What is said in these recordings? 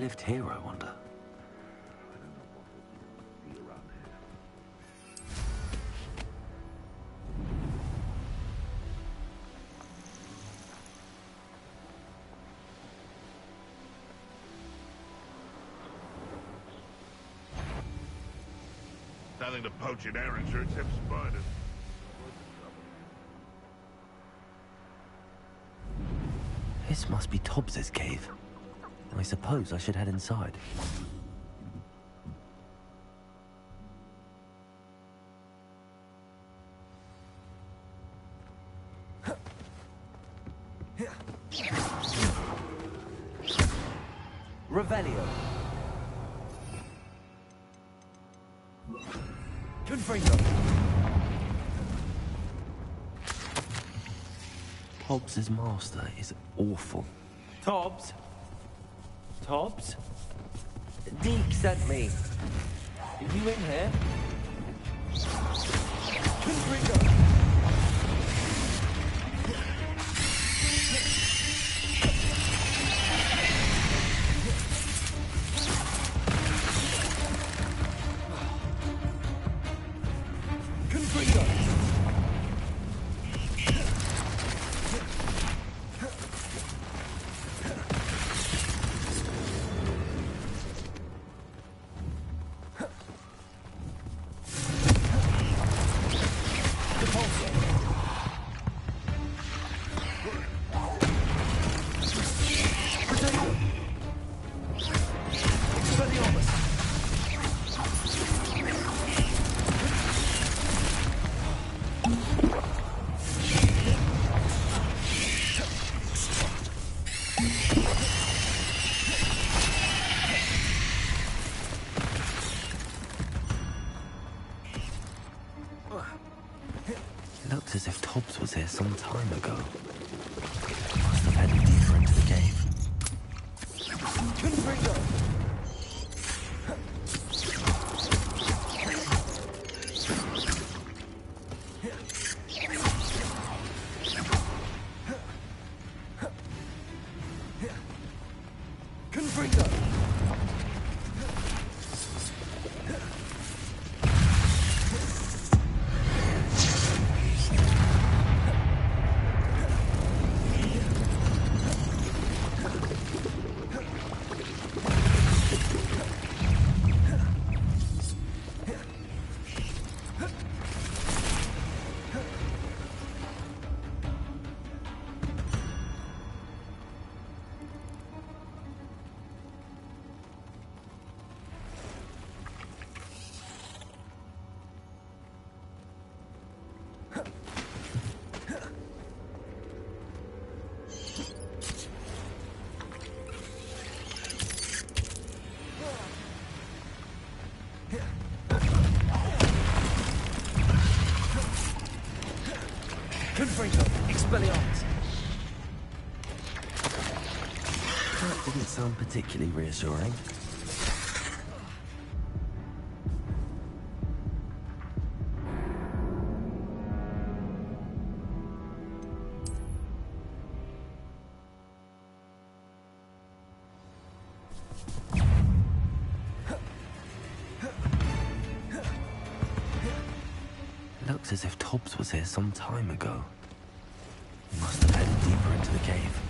lived here, I wonder? Nothing to poach in Arranger except spiders. This must be Tobbs's cave. I suppose I should head inside. Revelio. Confringo. Tobbs's master is awful. Tobbs? Tobbs? Deke sent me. Are you in here? Confringo. Looks as if Tobbs was here some time ago. Must have headed deeper into the cave. Confringo! Expelliarmus. That didn't sound particularly reassuring. Looks as if Tobbs was here some time ago. He must have headed deeper into the cave.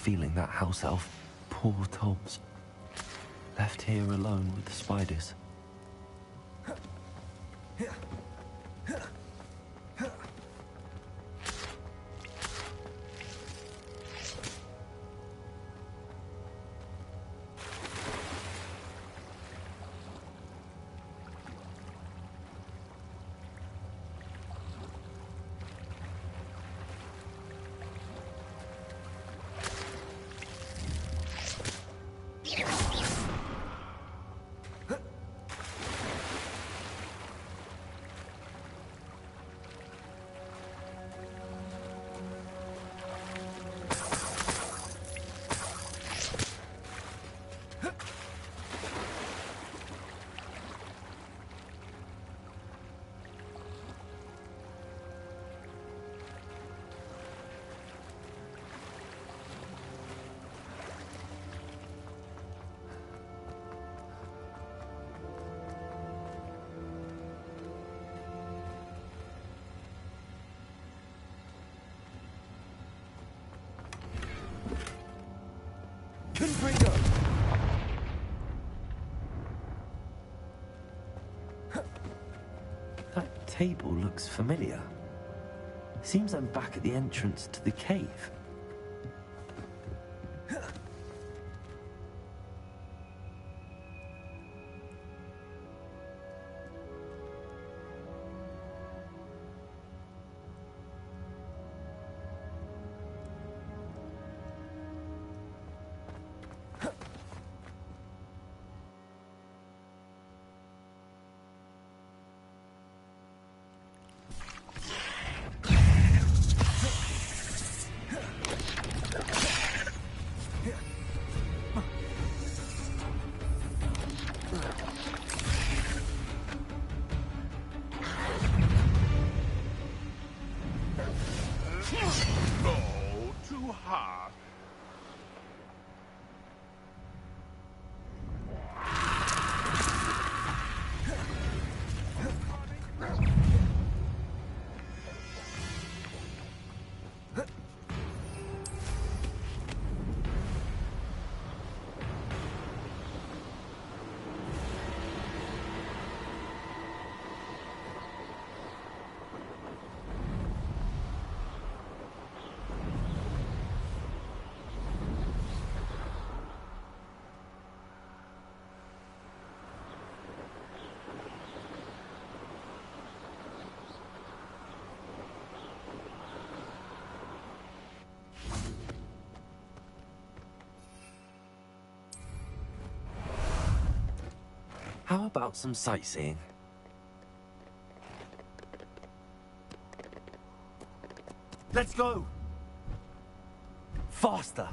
Feeling that house elf, poor Tobbs, left here alone with the spiders. That table looks familiar. Seems I'm back at the entrance to the cave. Oh, too hot. How about some sightseeing? Let's go! Faster!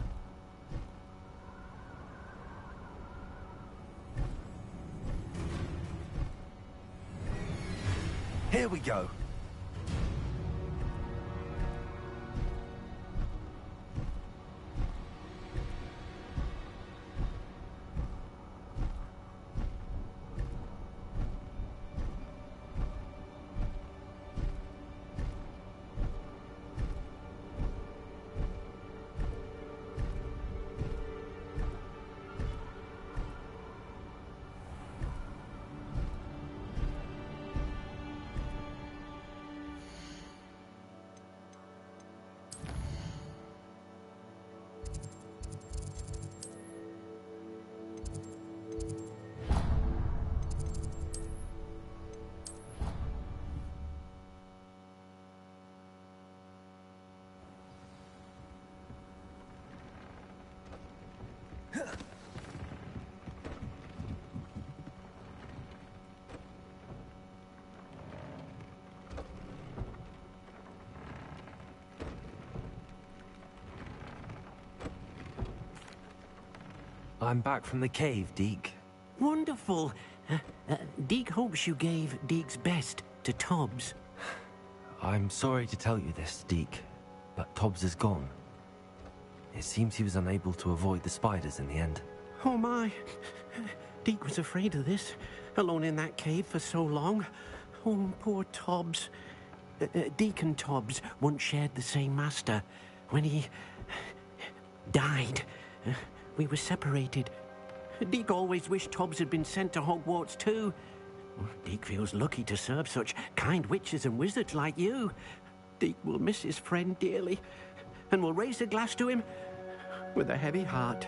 Here we go. I'm back from the cave, Deke. Wonderful. Deke hopes you gave Deke's best to Tobbs. I'm sorry to tell you this, Deke, but Tobbs is gone. It seems he was unable to avoid the spiders in the end. Oh my. Deke was afraid of this, alone in that cave for so long. Oh, poor Tobbs. Deke and Tobbs once shared the same master. When he died, we were separated. Deke always wished Tobbs had been sent to Hogwarts too. Deke feels lucky to serve such kind witches and wizards like you. Deke will miss his friend dearly, and will raise a glass to him with a heavy heart.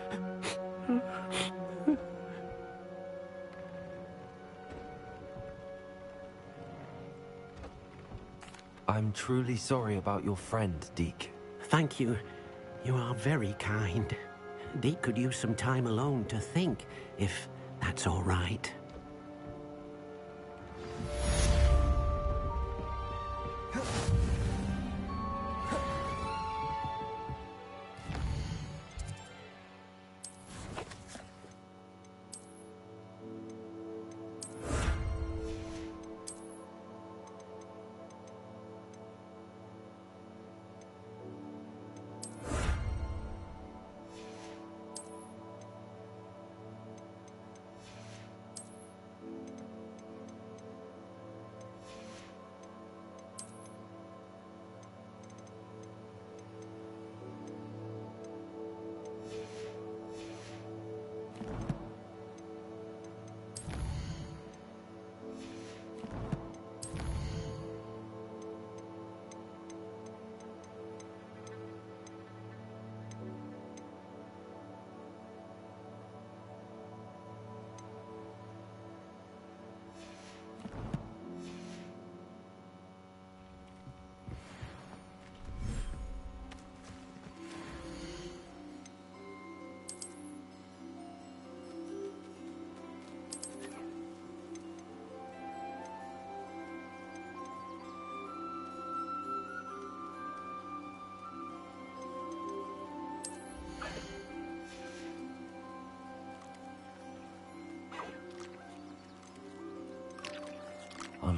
I'm truly sorry about your friend, Deke. Thank you. You are very kind. Deke could use some time alone to think, if that's all right.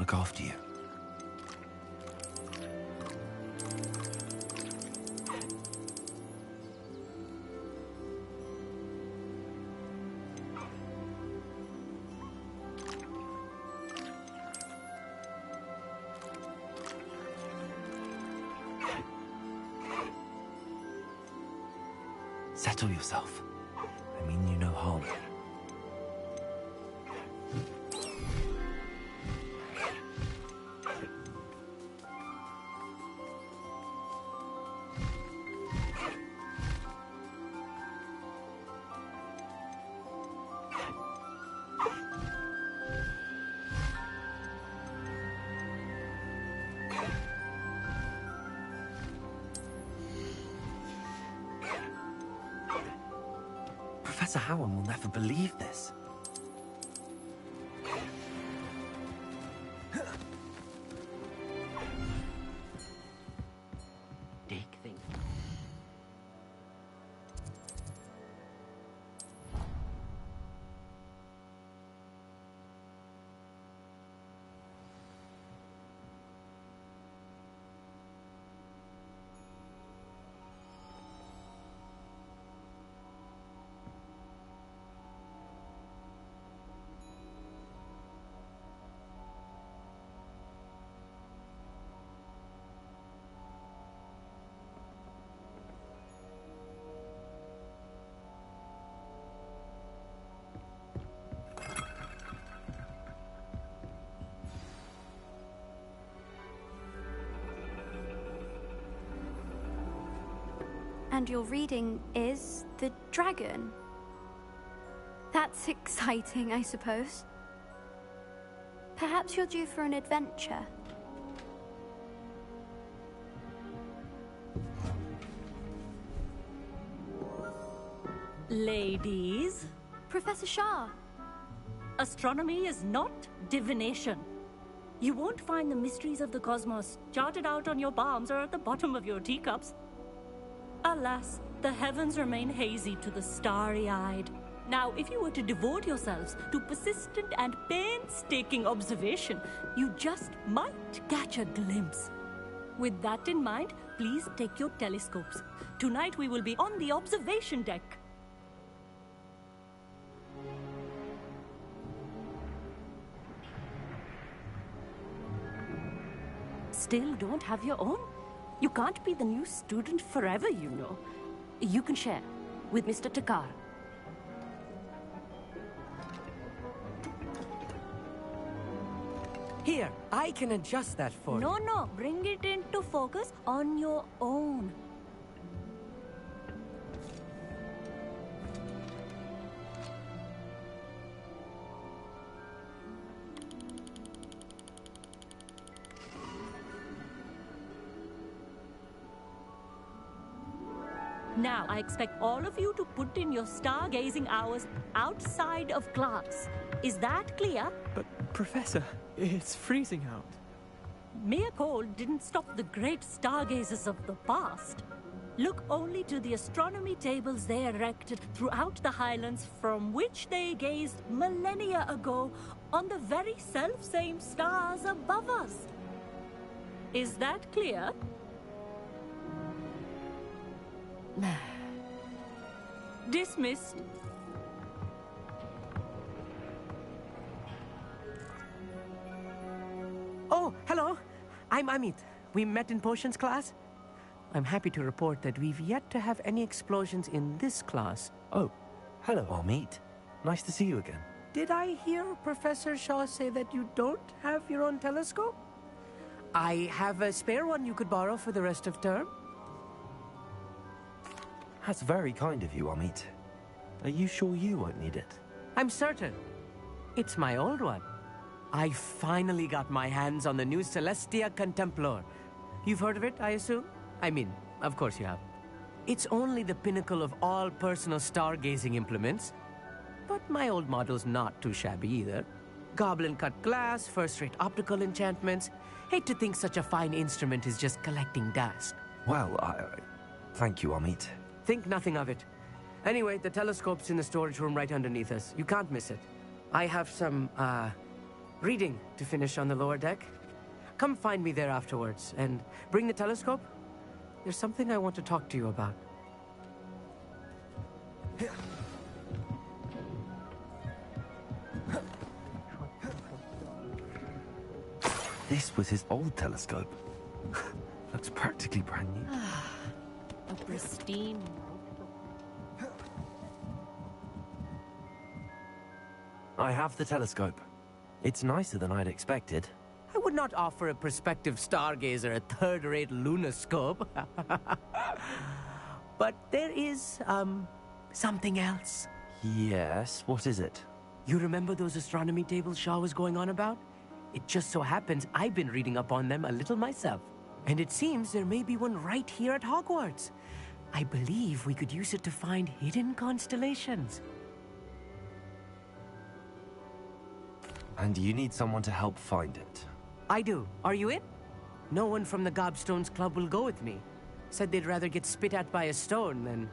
look after you. Settle yourself. I mean you no harm. Professor Howard will never believe this. Dick thinks. And your reading is The Dragon. That's exciting, I suppose. Perhaps you're due for an adventure. Ladies, Professor Shah. astronomy is not divination. You won't find the mysteries of the cosmos charted out on your palms or at the bottom of your teacups. Alas, the heavens remain hazy to the starry-eyed. Now, if you were to devote yourselves to persistent and painstaking observation, you just might catch a glimpse. With that in mind, please take your telescopes. Tonight we will be on the observation deck. Still don't have your own? You can't be the new student forever, you know. You can share with Mr. Takar. Here, I can adjust that for you. No, bring it into focus on your own. Now, I expect all of you to put in your stargazing hours outside of class. Is that clear? But, Professor, it's freezing out. Mere cold didn't stop the great stargazers of the past. Look only to the astronomy tables they erected throughout the highlands from which they gazed millennia ago on the very self-same stars above us. Is that clear? Dismissed. Oh, hello. I'm Amit. We met in potions class. I'm happy to report that we've yet to have any explosions in this class. Oh, hello, Amit. Nice to see you again. Did I hear Professor Shaw say that you don't have your own telescope? I have a spare one you could borrow for the rest of term. That's very kind of you, Amit. Are you sure you won't need it? I'm certain. It's my old one. I finally got my hands on the new Celestia Contemplar. You've heard of it, I assume? I mean, of course you have. It's only the pinnacle of all personal stargazing implements. But my old model's not too shabby either. Goblin-cut glass, first-rate optical enchantments. Hate to think such a fine instrument is just collecting dust. Well, thank you, Amit. Think nothing of it. Anyway, the telescope's in the storage room right underneath us. You can't miss it. I have some, Reading to finish on the lower deck. Come find me there afterwards, and bring the telescope. There's something I want to talk to you about. This was his old telescope. Looks practically brand new. A pristine. I have the telescope. It's nicer than I'd expected. I would not offer a prospective stargazer a third-rate lunoscope. But there is, something else. Yes, what is it? You remember those astronomy tables Shaw was going on about? It just so happens I've been reading up on them a little myself. And it seems there may be one right here at Hogwarts. I believe we could use it to find hidden constellations. And you need someone to help find it. I do. Are you in? No one from the Gobstones Club will go with me. Said they'd rather get spit at by a stone than...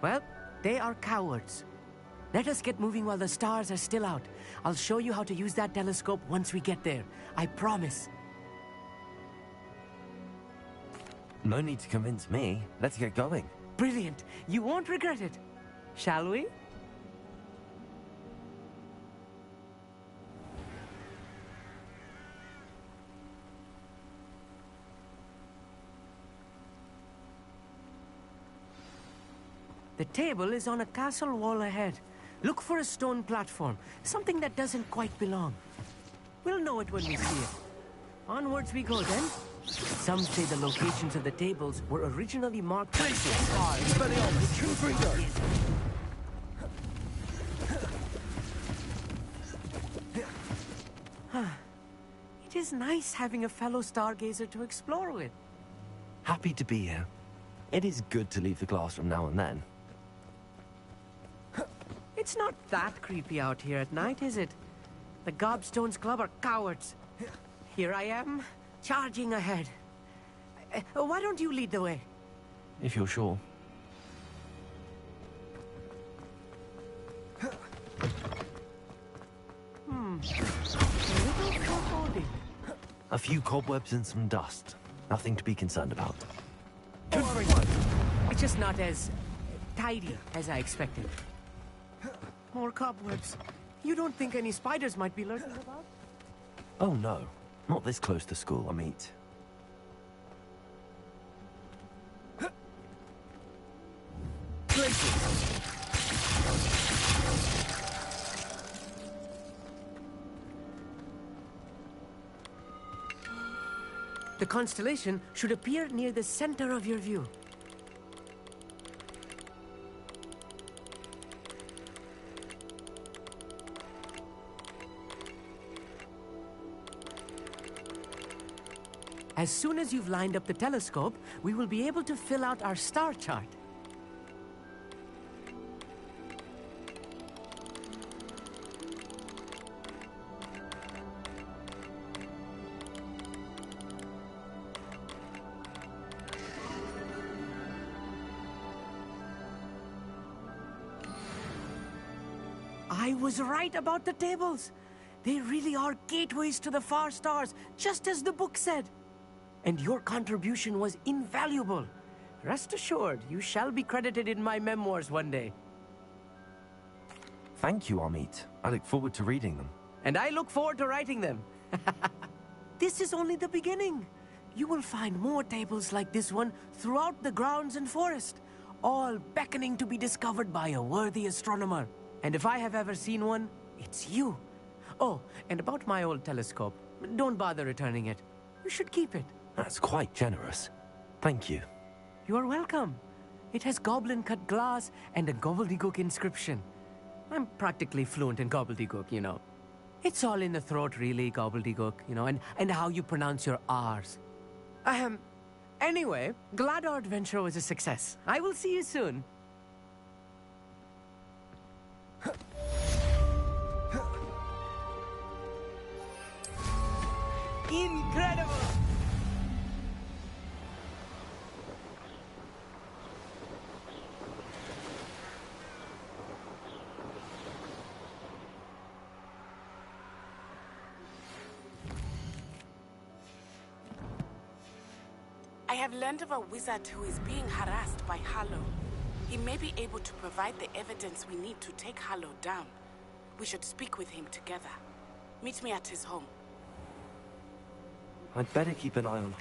Well, they are cowards. Let us get moving while the stars are still out. I'll show you how to use that telescope once we get there. I promise. No need to convince me. Let's get going. Brilliant. You won't regret it. Shall we? The table is on a castle wall ahead. Look for a stone platform, something that doesn't quite belong. We'll know it when we see it. Onwards we go then. Some say the locations of the tables were originally marked by stars. It is nice having a fellow stargazer to explore with. Happy to be here. It is good to leave the classroom now and then. It's not that creepy out here at night, is it? The Gobstones Club are cowards. Here I am, charging ahead. Why don't you lead the way? If you're sure. A little foreboding. A few cobwebs and some dust. Nothing to be concerned about. Good for you. It's just not as tidy as I expected. More cobwebs. You don't think any spiders might be lurking about? Oh no, not this close to school, I mean. The constellation should appear near the center of your view. As soon as you've lined up the telescope, we will be able to fill out our star chart. I was right about the tables. They really are gateways to the far stars, just as the book said. And your contribution was invaluable. Rest assured, you shall be credited in my memoirs one day. Thank you, Amit. I look forward to reading them. And I look forward to writing them. This is only the beginning. You will find more tables like this one throughout the grounds and forest, all beckoning to be discovered by a worthy astronomer. And if I have ever seen one, it's you. Oh, and about my old telescope, don't bother returning it. You should keep it. That's quite generous. Thank you. You are welcome. It has goblin-cut glass and a gobbledygook inscription. I'm practically fluent in gobbledygook, you know. It's all in the throat, really, gobbledygook, you know, and how you pronounce your R's. Anyway, glad our adventure was a success. I will see you soon. Incredible! I have learned of a wizard who is being harassed by Harlow. He may be able to provide the evidence we need to take Harlow down. We should speak with him together. Meet me at his home. I'd better keep an eye on...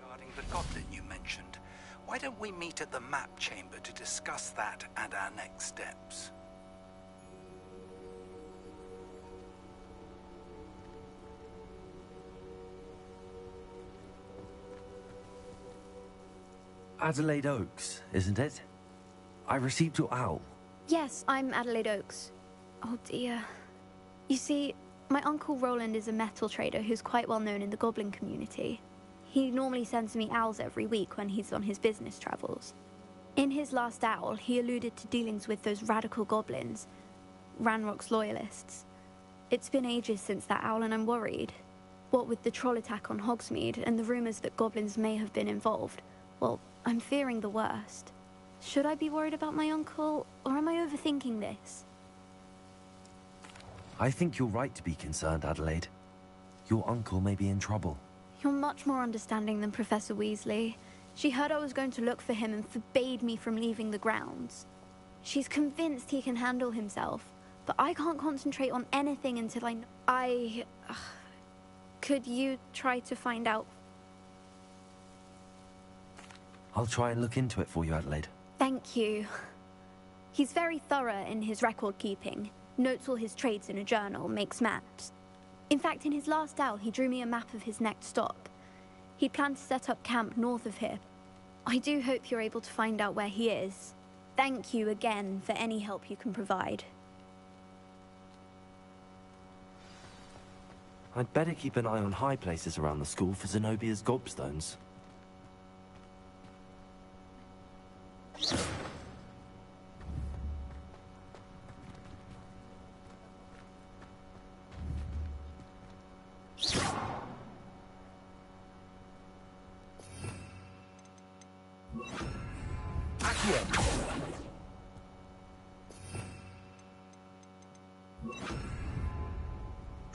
Regarding the goblin you mentioned, why don't we meet at the map chamber to discuss that and our next steps? Adelaide Oaks, isn't it? I received your owl. Yes, I'm Adelaide Oaks. Oh dear. You see, my uncle Roland is a metal trader who's quite well known in the goblin community. He normally sends me owls every week when he's on his business travels. In his last owl, he alluded to dealings with those radical goblins, Ranrock's loyalists. It's been ages since that owl and I'm worried. What with the troll attack on Hogsmeade and the rumours that goblins may have been involved, well, I'm fearing the worst. Should I be worried about my uncle, or am I overthinking this? I think you're right to be concerned, Adelaide. Your uncle may be in trouble. You're much more understanding than Professor Weasley. She heard I was going to look for him and forbade me from leaving the grounds. She's convinced he can handle himself, but I can't concentrate on anything until Could you try to find out? I'll try and look into it for you, Adelaide. Thank you. He's very thorough in his record keeping. Notes all his trades in a journal, makes maps. In fact, in his last owl, he drew me a map of his next stop. He'd planned to set up camp north of here. I do hope you're able to find out where he is. Thank you again for any help you can provide. I'd better keep an eye on high places around the school for Zenobia's gobstones.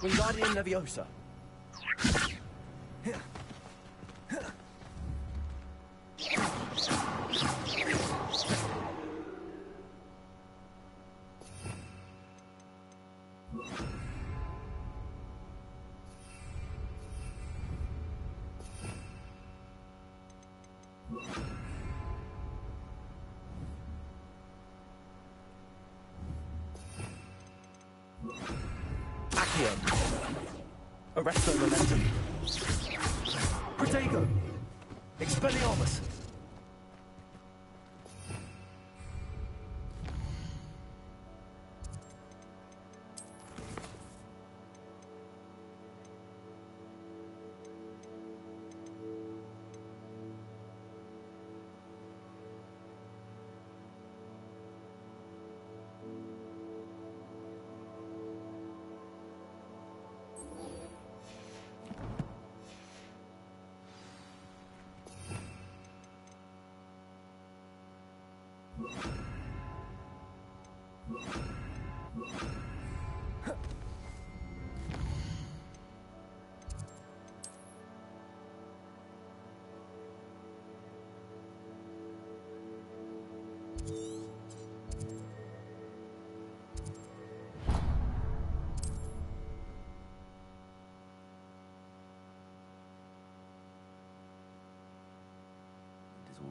Wingardium Leviosa. Arresto Momentum. Protego. Expelliarmus.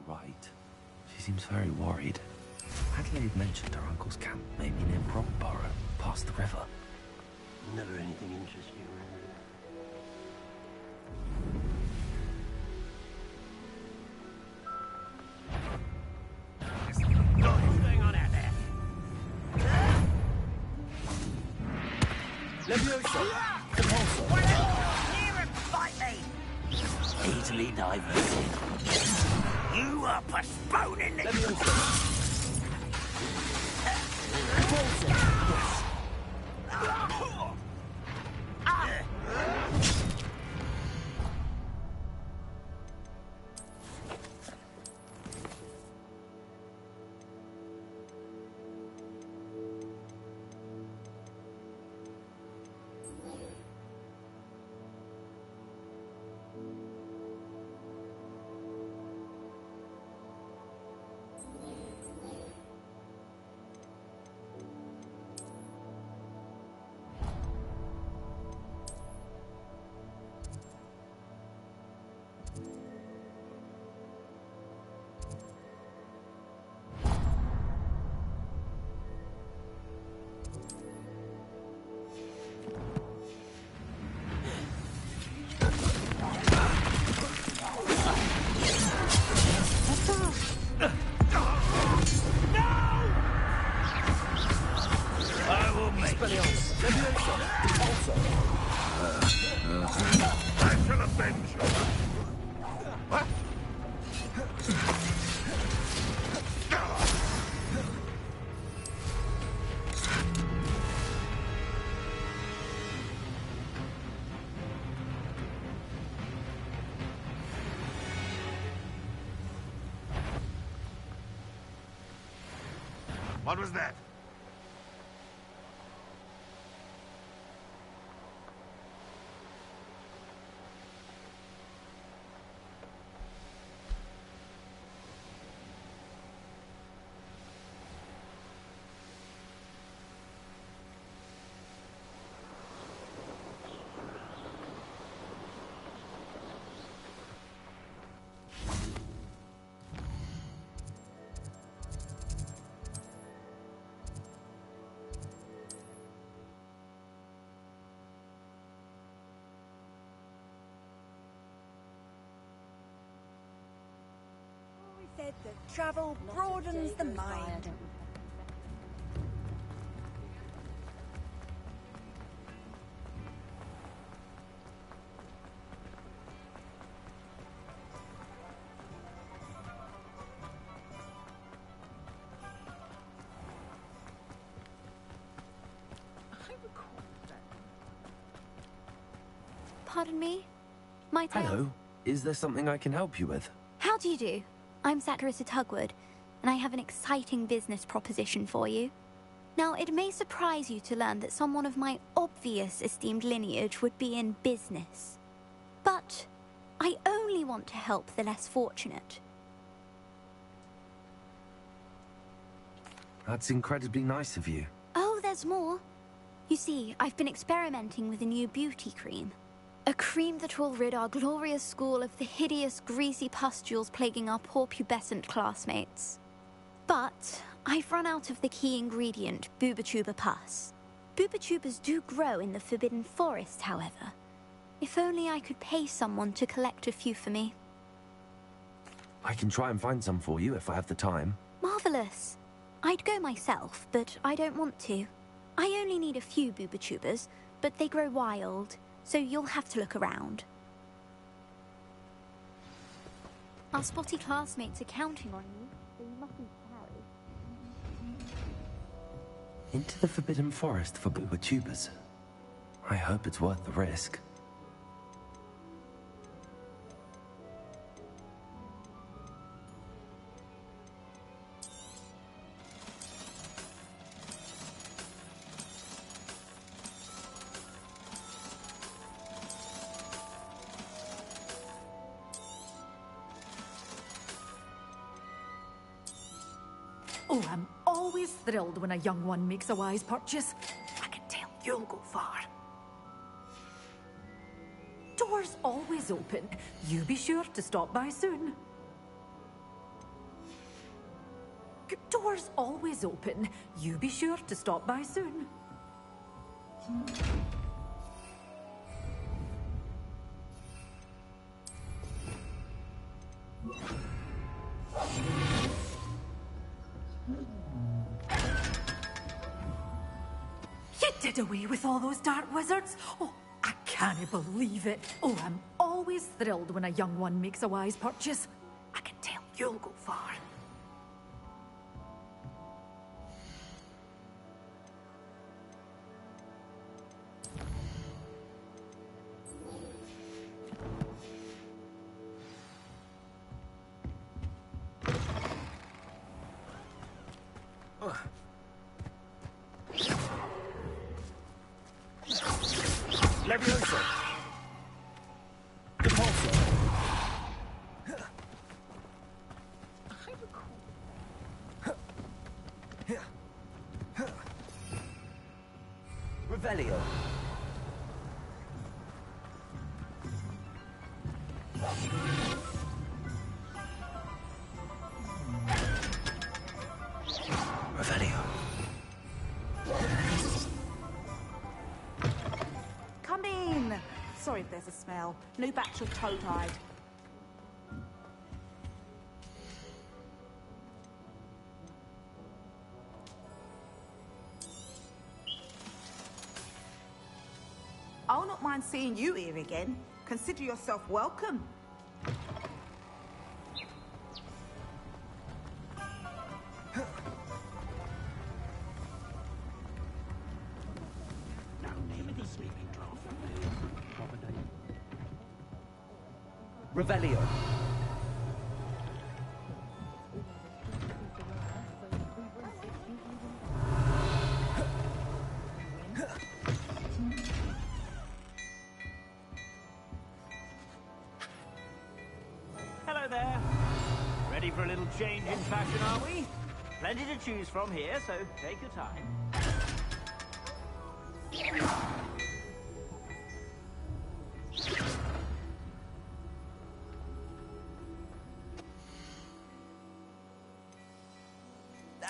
All right. She seems very worried. Adelaide mentioned her uncle's camp may be near Brockborough, past the river. Never anything interests you, What's going on out there? Leviosa. Compulsor. Near and fight me! easily diverted. You are postponing this! Leviosa. Compulsor. Yes. Compulso. I shall avenge you. What? What was that? Said that travel broadens the mind. Pardon me? Might I... Hello. Is there something I can help you with? How do you do? I'm Satirissa Tugwood, and I have an exciting business proposition for you. Now, it may surprise you to learn that someone of my obvious esteemed lineage would be in business. But I only want to help the less fortunate. That's incredibly nice of you. Oh, there's more. You see, I've been experimenting with a new beauty cream. A cream that will rid our glorious school of the hideous, greasy pustules plaguing our poor pubescent classmates. But I've run out of the key ingredient, Booba-Tuba pus. Booba-Tubas do grow in the Forbidden Forest, however. If only I could pay someone to collect a few for me. I can try and find some for you if I have the time. Marvelous. I'd go myself, but I don't want to. I only need a few Booba-Tubas, but they grow wild, so you'll have to look around. Our spotty classmates are counting on you, so you mustn't carry. Into the Forbidden Forest for Booba-Tubas. I hope it's worth the risk. Oh, I'm always thrilled when a young one makes a wise purchase. I can tell you'll go far. Doors always open. You be sure to stop by soon. Doors always open. You be sure to stop by soon. You did away with all those dark wizards? Oh, I can't believe it. Oh, I'm always thrilled when a young one makes a wise purchase. I can tell you'll go far. Levioso. Compulso. Revelio. Revelio. Come in. Sorry if there's a smell. New batch of toe-tied. I'll not mind seeing you here again. Consider yourself welcome. Revelio. Hello there. Ready for a little change in fashion, are we? Plenty to choose from here, so take your time.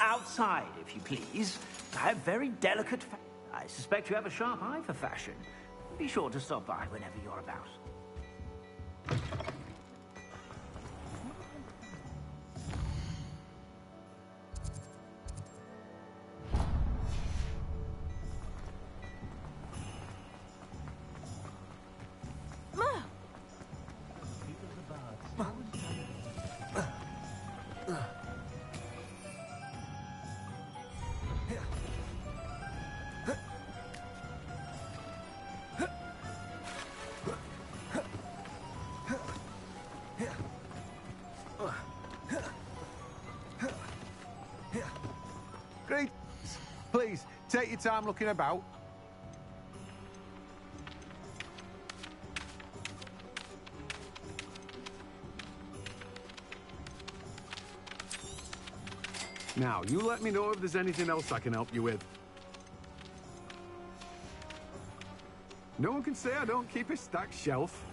Outside, if you please. I have very delicate I suspect you have a sharp eye for fashion. Be sure to stop by whenever you're about. Great. Please, take your time looking about. Now, you let me know if there's anything else I can help you with. No one can say I don't keep a stacked shelf.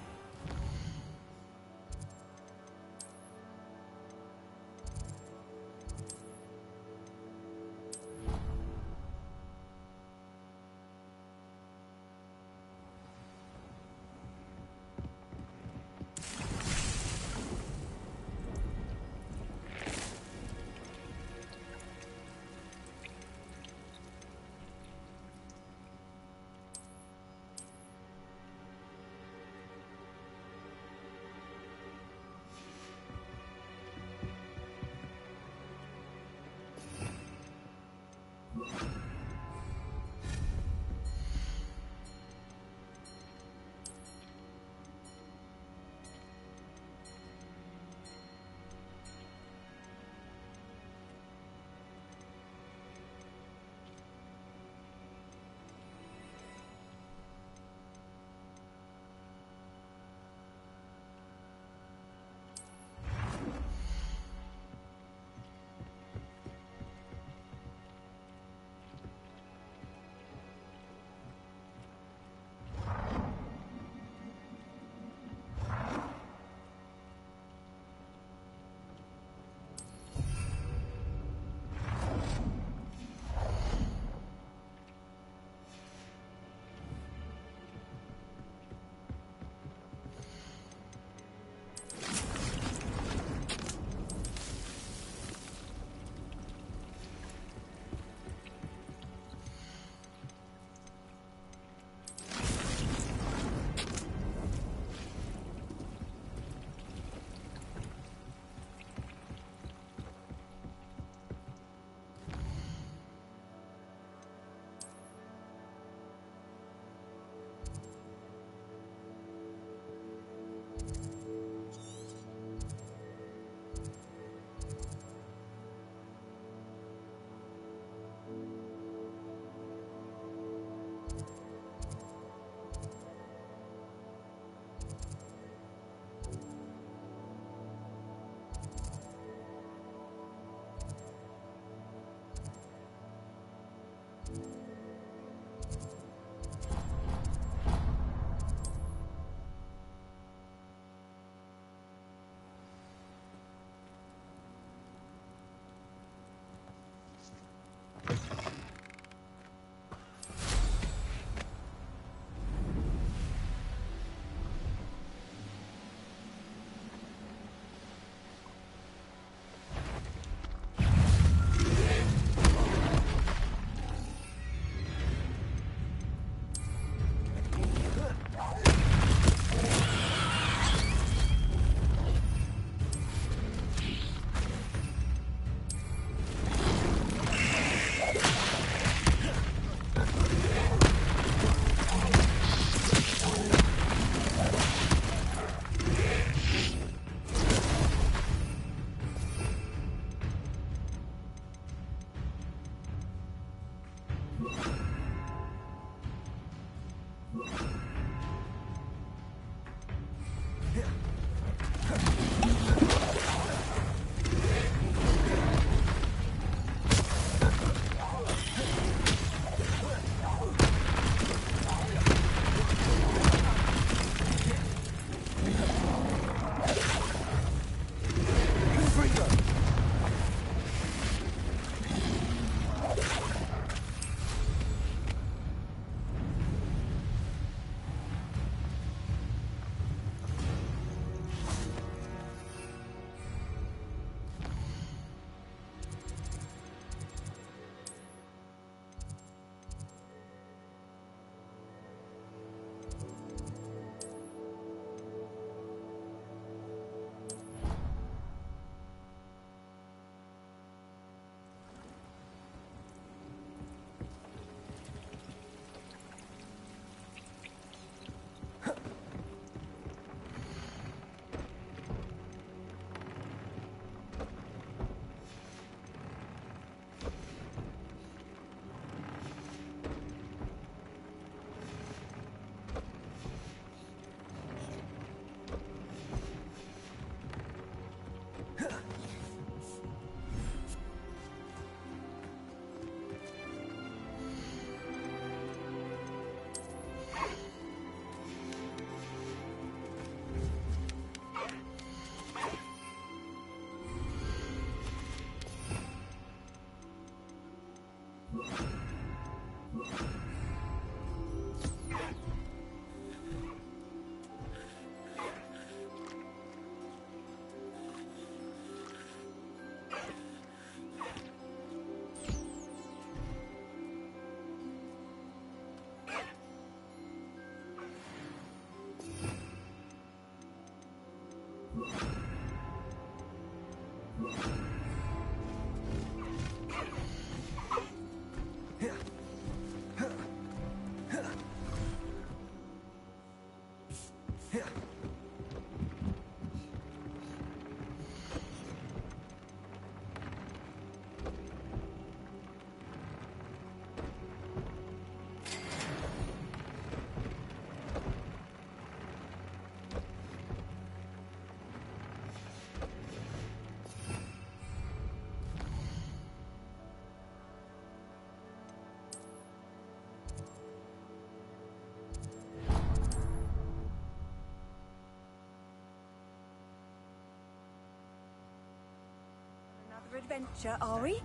Adventure, are we?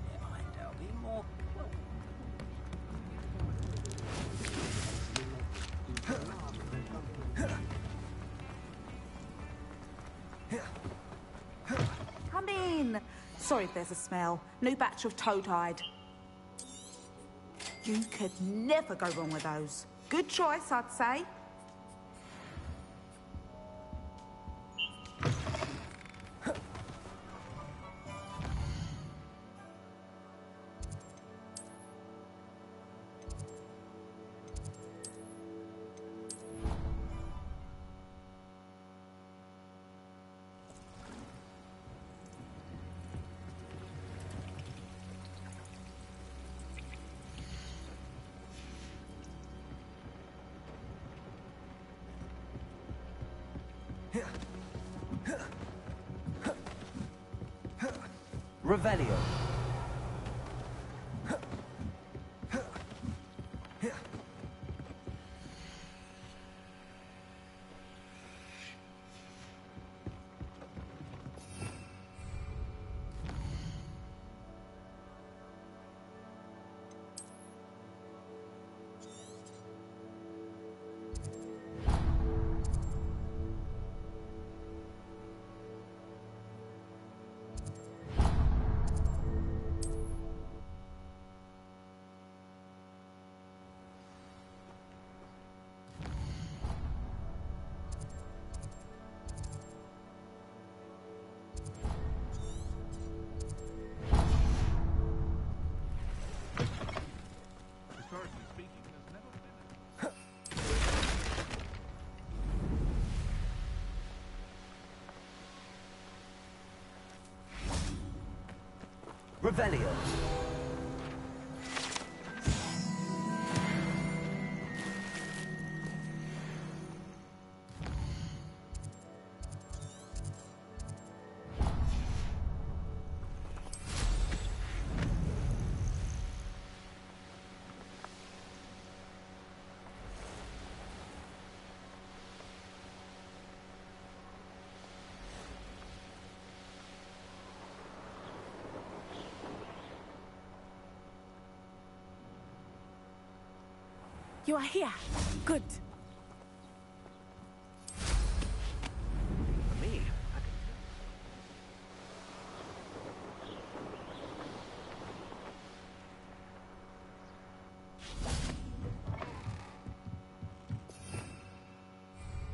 There'll be more. Come in. Sorry if there's a smell. New batch of toad-hide. You could never go wrong with those. Good choice, I'd say. Revelio. Revelio. You are here. Good. For me,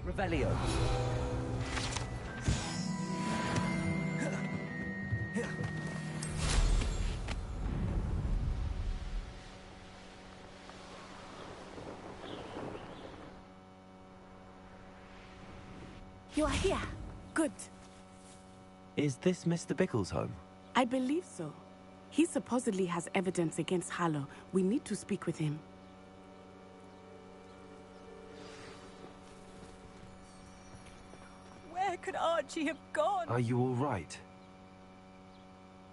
Revelio. You are here. Good. Is this Mr. Bickle's home? I believe so. He supposedly has evidence against Harlow. We need to speak with him. Where could Archie have gone? Are you all right?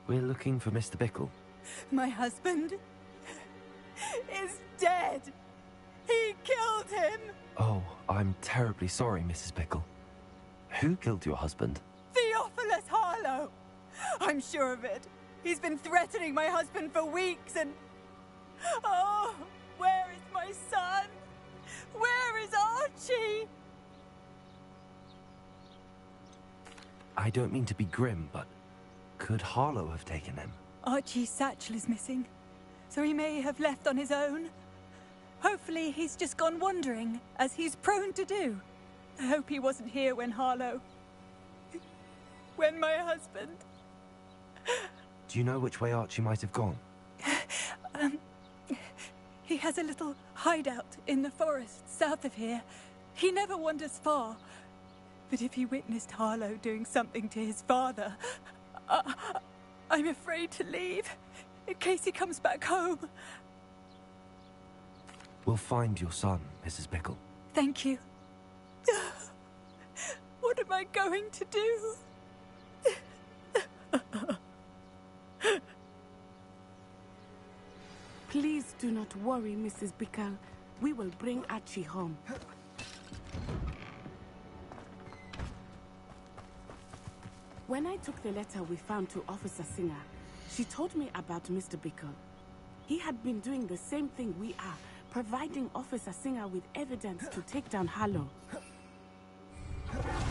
We're looking for Mr. Bickle. My husband is dead. He killed him. Oh, I'm terribly sorry, Mrs. Bickle. Who killed your husband? Theophilus Harlow. I'm sure of it. He's been threatening my husband for weeks and... Oh, where is my son? Where is Archie? I don't mean to be grim, but could Harlow have taken him? Archie's satchel is missing, so he may have left on his own. Hopefully he's just gone wandering, as he's prone to do. I hope he wasn't here when Harlow... when my husband... Do you know which way Archie might have gone? He has a little hideout in the forest south of here. He never wanders far. But if he witnessed Harlow doing something to his father, I'm afraid to leave, in case he comes back home. We'll find your son, Mrs. Bickle. Thank you. What am I going to do? Please do not worry, Mrs. Bickle. We will bring Archie home. When I took the letter we found to Officer Singer, she told me about Mr. Bickle. He had been doing the same thing we are, providing Officer Singer with evidence to take down Harlow.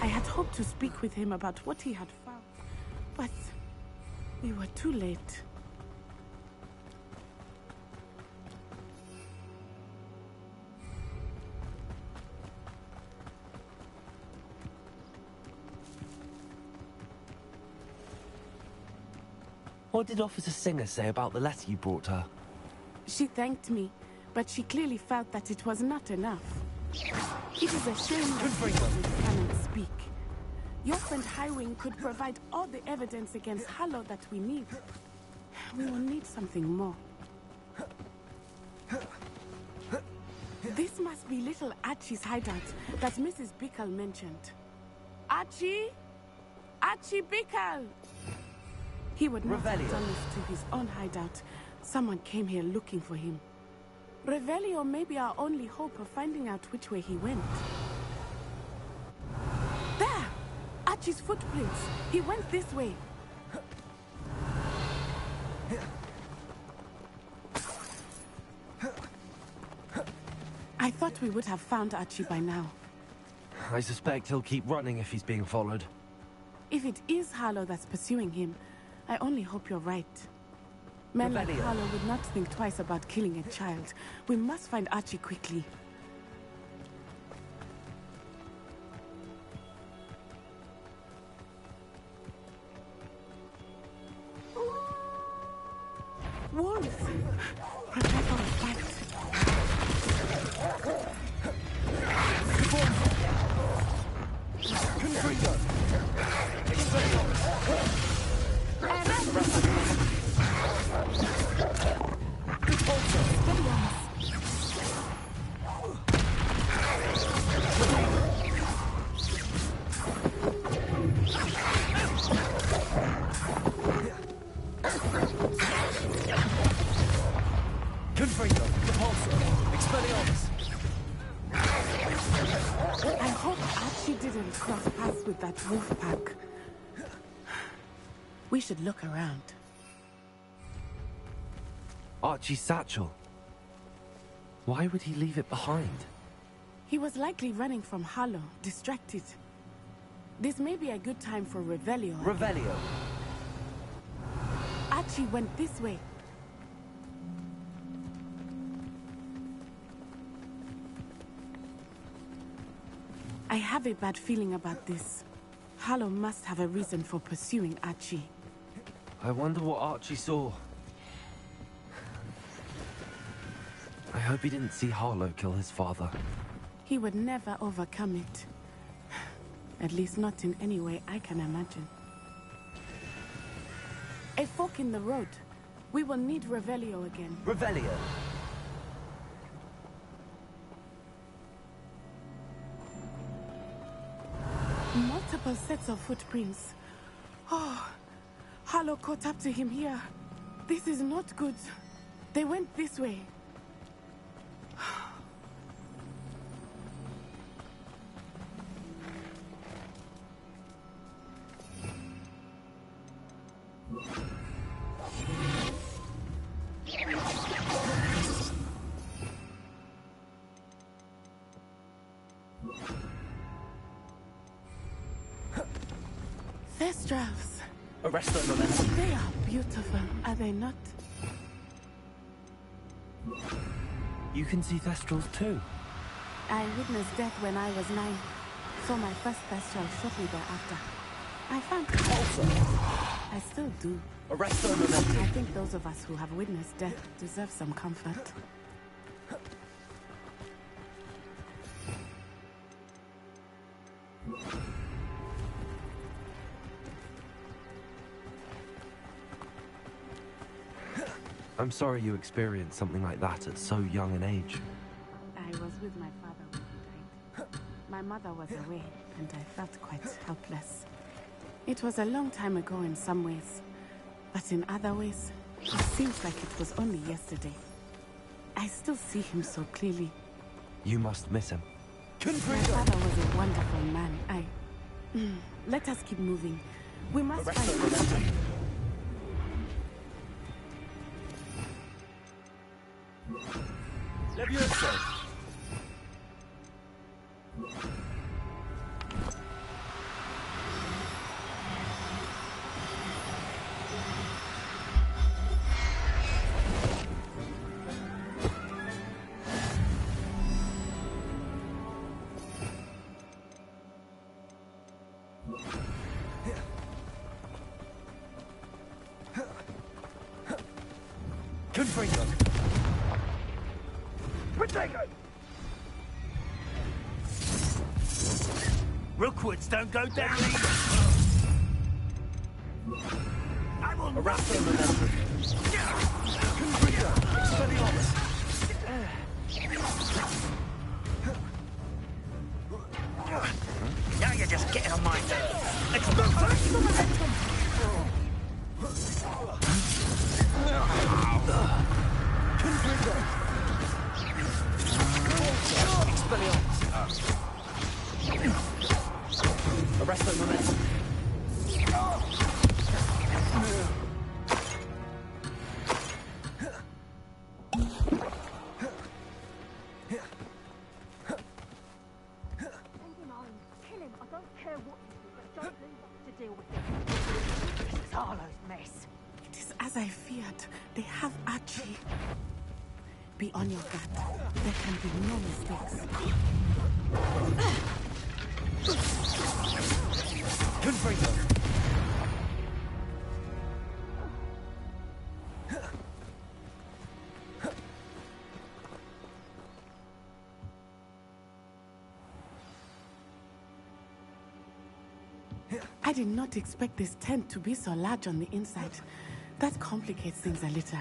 I had hoped to speak with him about what he had found, but we were too late. What did Officer Singer say about the letter you brought her? She thanked me, but she clearly felt that it was not enough. It is a shame that we cannot speak. Your friend Highwing could provide all the evidence against Harlow that we need. We will need something more. This must be little Archie's hideout that Mrs. Bickle mentioned. Archie? Archie Bickle! He would not have done this to his own hideout. Someone came here looking for him. Revelio may be our only hope of finding out which way he went. There! Archie's footprints. He went this way. I thought we would have found Archie by now. I suspect he'll keep running if he's being followed. If it is Harlow that's pursuing him, I only hope you're right. Men like Harlow would not think twice about killing a child. We must find Archie quickly. Wolves! Prepare for a fight. I hope Archie didn't cross paths with that wolf pack. We should look around. Archie's satchel. Why would he leave it behind? He was likely running from Harlow, distracted. This may be a good time for Revelio. Revelio. Archie went this way. I have a bad feeling about this. Harlow must have a reason for pursuing Archie. I wonder what Archie saw. I hope he didn't see Harlow kill his father. He would never overcome it. At least not in any way I can imagine. A fork in the road. We will need Revelio again. Revelio. Multiple sets of footprints. Oh, Harlow caught up to him here. This is not good. They went this way. Thestrals. Arrest them, They are beautiful, are they not? You can see Thestrals too. I witnessed death when I was 9. Saw my first Thestral shortly thereafter. I found it awesome. I still do. Arrest them, I think those of us who have witnessed death deserve some comfort. I'm sorry you experienced something like that at so young an age. I was with my father when he died. My mother was away, and I felt quite helpless. It was a long time ago in some ways, but in other ways, it seems like it was only yesterday. I still see him so clearly. You must miss him. My father was a wonderful man. Let us keep moving. We must find... Levioso. Confringo. Protego. Rookwoods don't go down easy. I will Arrest them, remember. Confringo. Expelliarmus. Now you're just getting on my nerves. Expulso. Arrest them, momentum. Kill him. I don't care what you do, but don't leave us to deal with it. This is Harlow's mess. It is as I feared. They have Archie. Be on your guard. There can be no mistakes. Confringo. I did not expect this tent to be so large on the inside. That complicates things a little.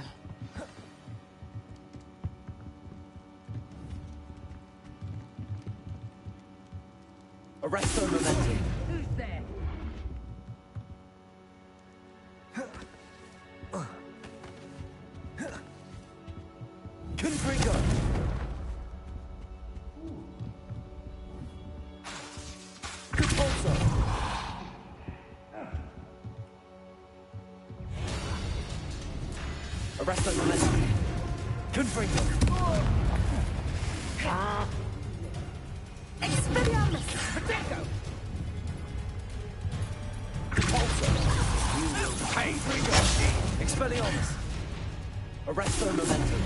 Arrest them, momentum. Who's there? Confringo. Compulso. Arrest them, momentum. Confringo. Expelliarmus! Potato! You will pay for your deed! Expelliarmus! Arresto momentum.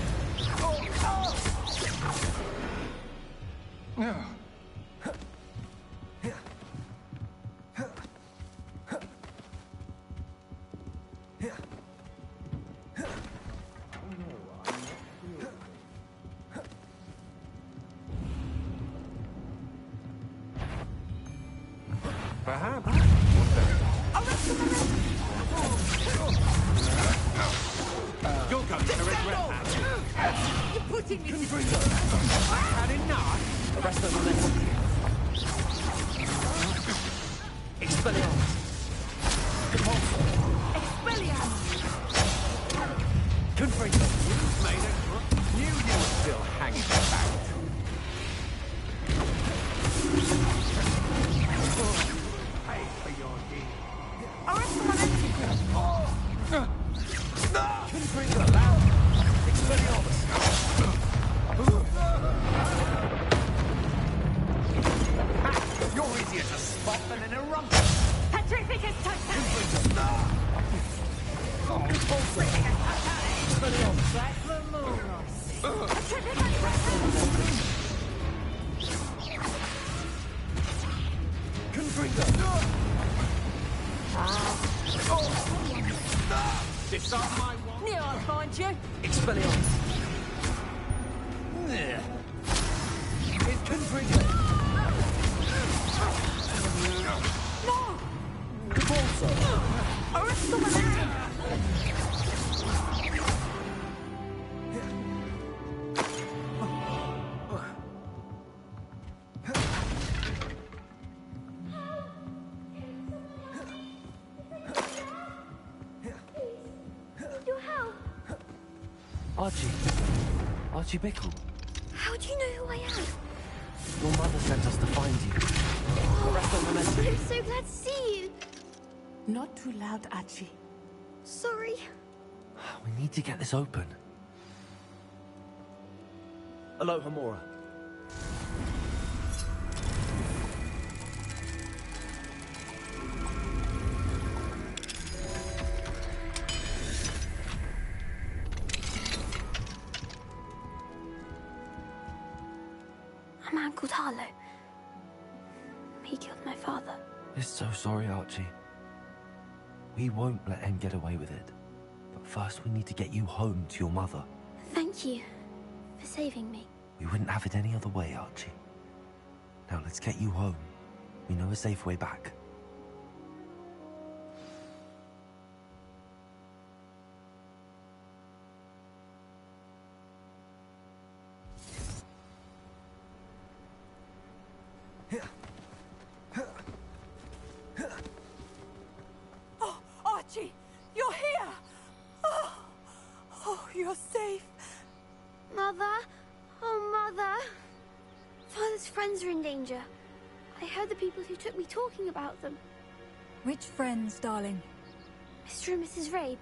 Perhaps. You're going to regret that. You're putting me to Had enough? Arresto momentum. Expelliarmus. Expelliarmus! Confringo. You've made it. Knew you were still hanging about. Pay for your deed. Arresto momentum! Confringo. Expelliarmus. You're easier to spot than an eruption. Petrificus Titanic! Disarm my wand. Near I'll find you! Expelliarmus. Confringo. No! Capulso. Arresto momentum! Your help. Archie Bickle. How do you know who I am? Your mother sent us to find you. Arresto momentum. I'm so glad to see you. Not too loud, Archie. Sorry. We need to get this open. Aloha Mora. A man called Harlow. He killed my father. We're so sorry, Archie. We won't let him get away with it. But first we need to get you home to your mother. Thank you for saving me. We wouldn't have it any other way, Archie. Now let's get you home. We know a safe way back. Oh, Archie, you're here! Oh, you're safe. Mother? Oh, Mother. Father's friends are in danger. I heard the people who took me talking about them. Which friends, darling? Mr. and Mrs. Rabe.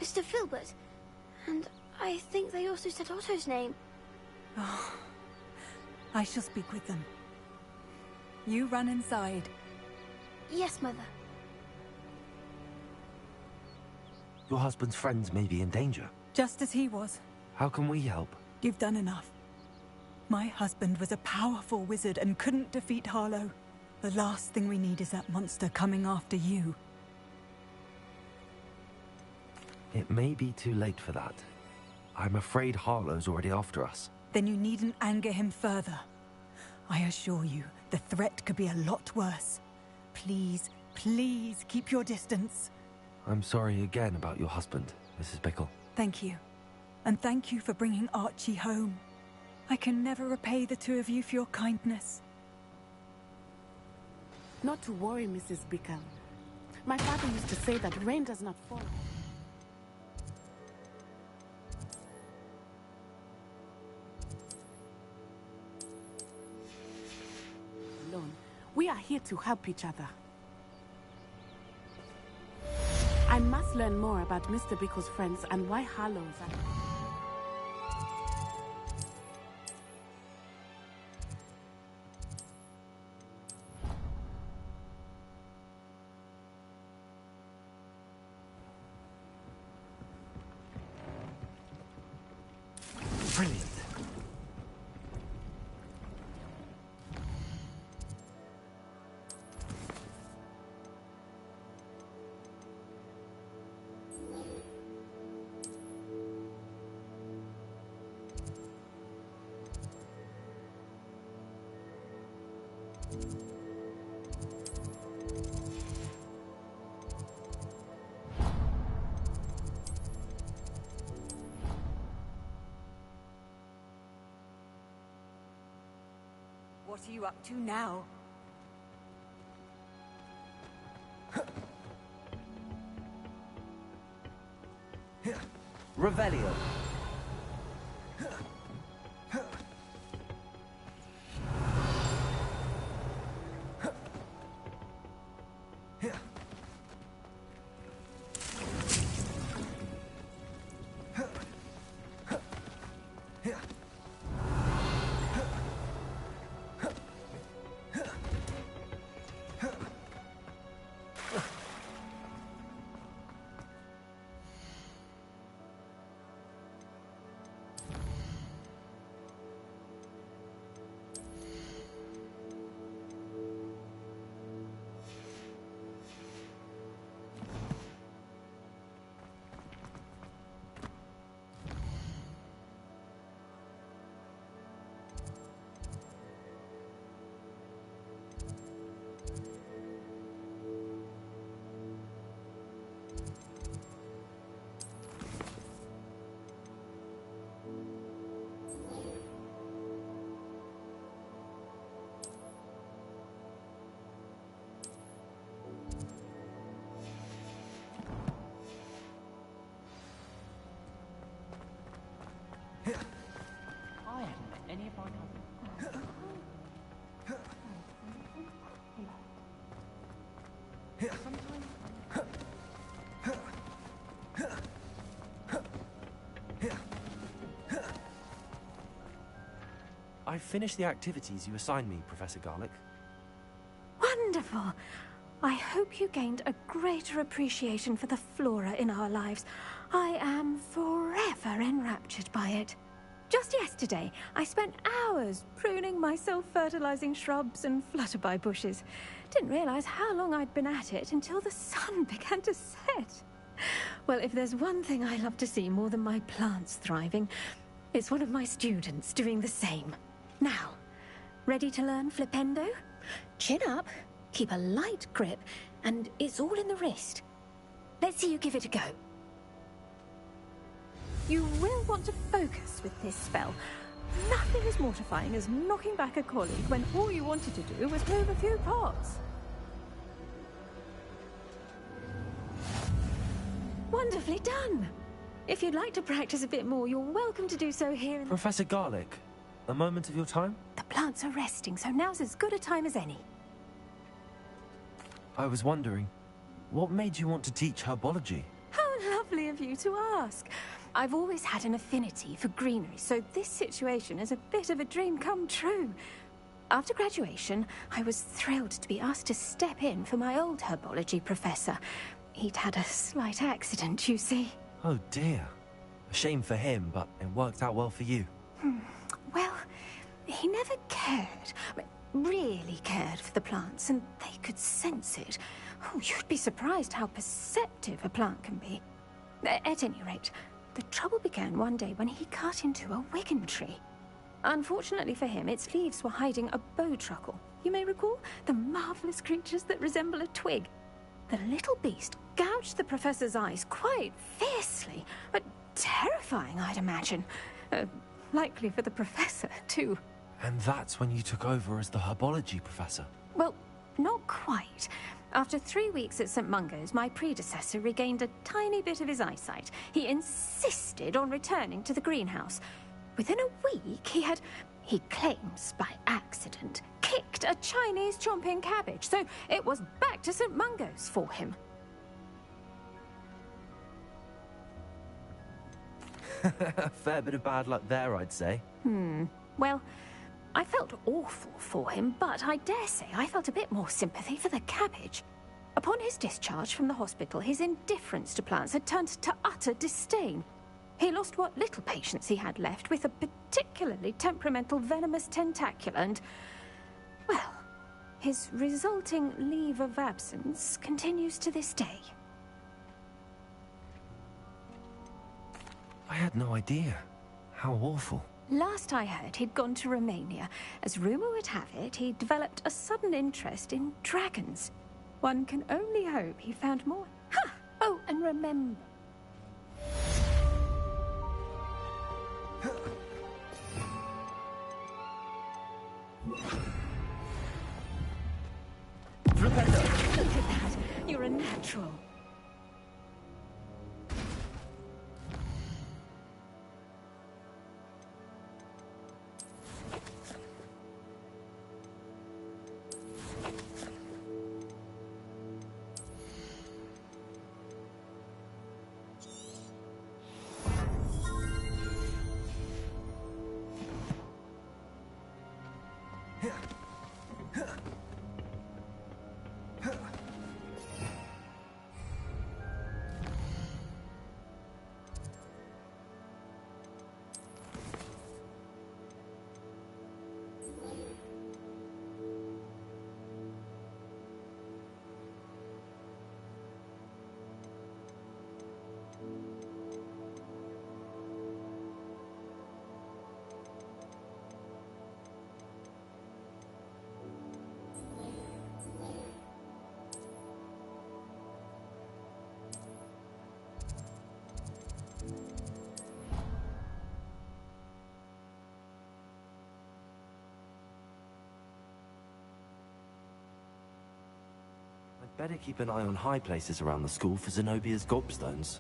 Mr. Filbert. And I think they also said Otto's name. Oh, I shall speak with them. You run inside. Yes, Mother. Your husband's friends may be in danger. Just as he was. How can we help? You've done enough. My husband was a powerful wizard and couldn't defeat Harlow. The last thing we need is that monster coming after you. It may be too late for that. I'm afraid Harlow's already after us. Then you needn't anger him further. I assure you, the threat could be a lot worse. Please, please keep your distance. I'm sorry again about your husband, Mrs. Bickle. Thank you. And thank you for bringing Archie home. I can never repay the two of you for your kindness. Not to worry, Mrs. Bickle. My father used to say that rain does not fall. Alone. We are here to help each other. I must learn more about Mr. Bickle's friends and why Harlow's are... Brilliant. What are you up to now? Revelio. I hadn't met any of my cousins. I finished the activities you assigned me, Professor Garlick. Wonderful. I hope you gained a greater appreciation for the flora in our lives. I am forever enraptured by it. Just yesterday, I spent hours pruning my self-fertilizing shrubs and flutterby bushes. Didn't realize how long I'd been at it until the sun began to set. Well, if there's one thing I love to see more than my plants thriving, it's one of my students doing the same. Now, ready to learn flipendo? Chin up, keep a light grip, and it's all in the wrist. Let's see you give it a go. You will want to focus with this spell. Nothing as mortifying as knocking back a colleague when all you wanted to do was move a few pots. Wonderfully done. If you'd like to practice a bit more, you're welcome to do so here in... Professor Garlick, a moment of your time? The plants are resting, so now's as good a time as any. I was wondering, what made you want to teach herbology? How lovely of you to ask. I've always had an affinity for greenery, so this situation is a bit of a dream come true. After graduation, I was thrilled to be asked to step in for my old herbology professor. He'd had a slight accident, you see. Oh dear. A shame for him, but it worked out well for you. Well, he never cared, really cared for the plants, and they could sense it. Oh, you'd be surprised how perceptive a plant can be. At any rate, the trouble began one day when he cut into a wigan tree. Unfortunately for him, its leaves were hiding a bowtruckle. You may recall the marvelous creatures that resemble a twig. The little beast gouged the professor's eyes quite fiercely, but terrifying, I'd imagine. Likely for the professor, too. And that's when you took over as the herbology professor? Well, not quite. After 3 weeks at St. Mungo's, my predecessor regained a tiny bit of his eyesight. He insisted on returning to the greenhouse. Within a week, he claims by accident, kicked a Chinese chomping cabbage, so it was back to St. Mungo's for him. A fair bit of bad luck there, I'd say. Well, I felt awful for him, but I dare say I felt a bit more sympathy for the cabbage. Upon his discharge from the hospital, his indifference to plants had turned to utter disdain. He lost what little patience he had left with a particularly temperamental venomous tentacula and, well, his resulting leave of absence continues to this day. I had no idea. How awful. Last I heard, he'd gone to Romania. As rumor would have it, he developed a sudden interest in dragons. One can only hope he found more. Ha! Oh, and remember... Look at that! You're a natural. I'd better keep an eye on high places around the school for Zenobia's gobstones.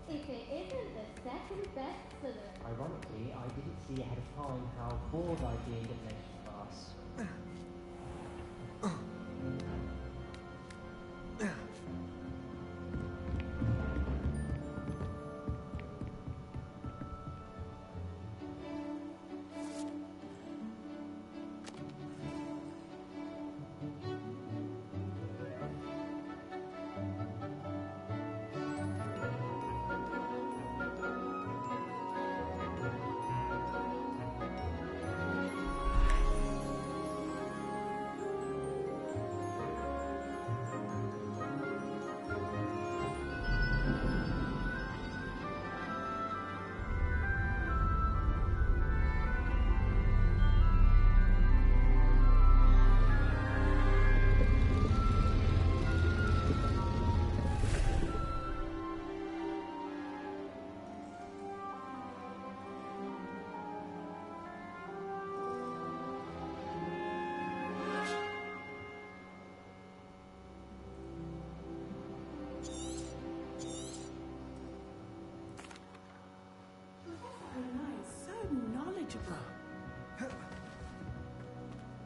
If it isn't the second bestseller. Ironically, I didn't see ahead of time how bored I'd be in divination class.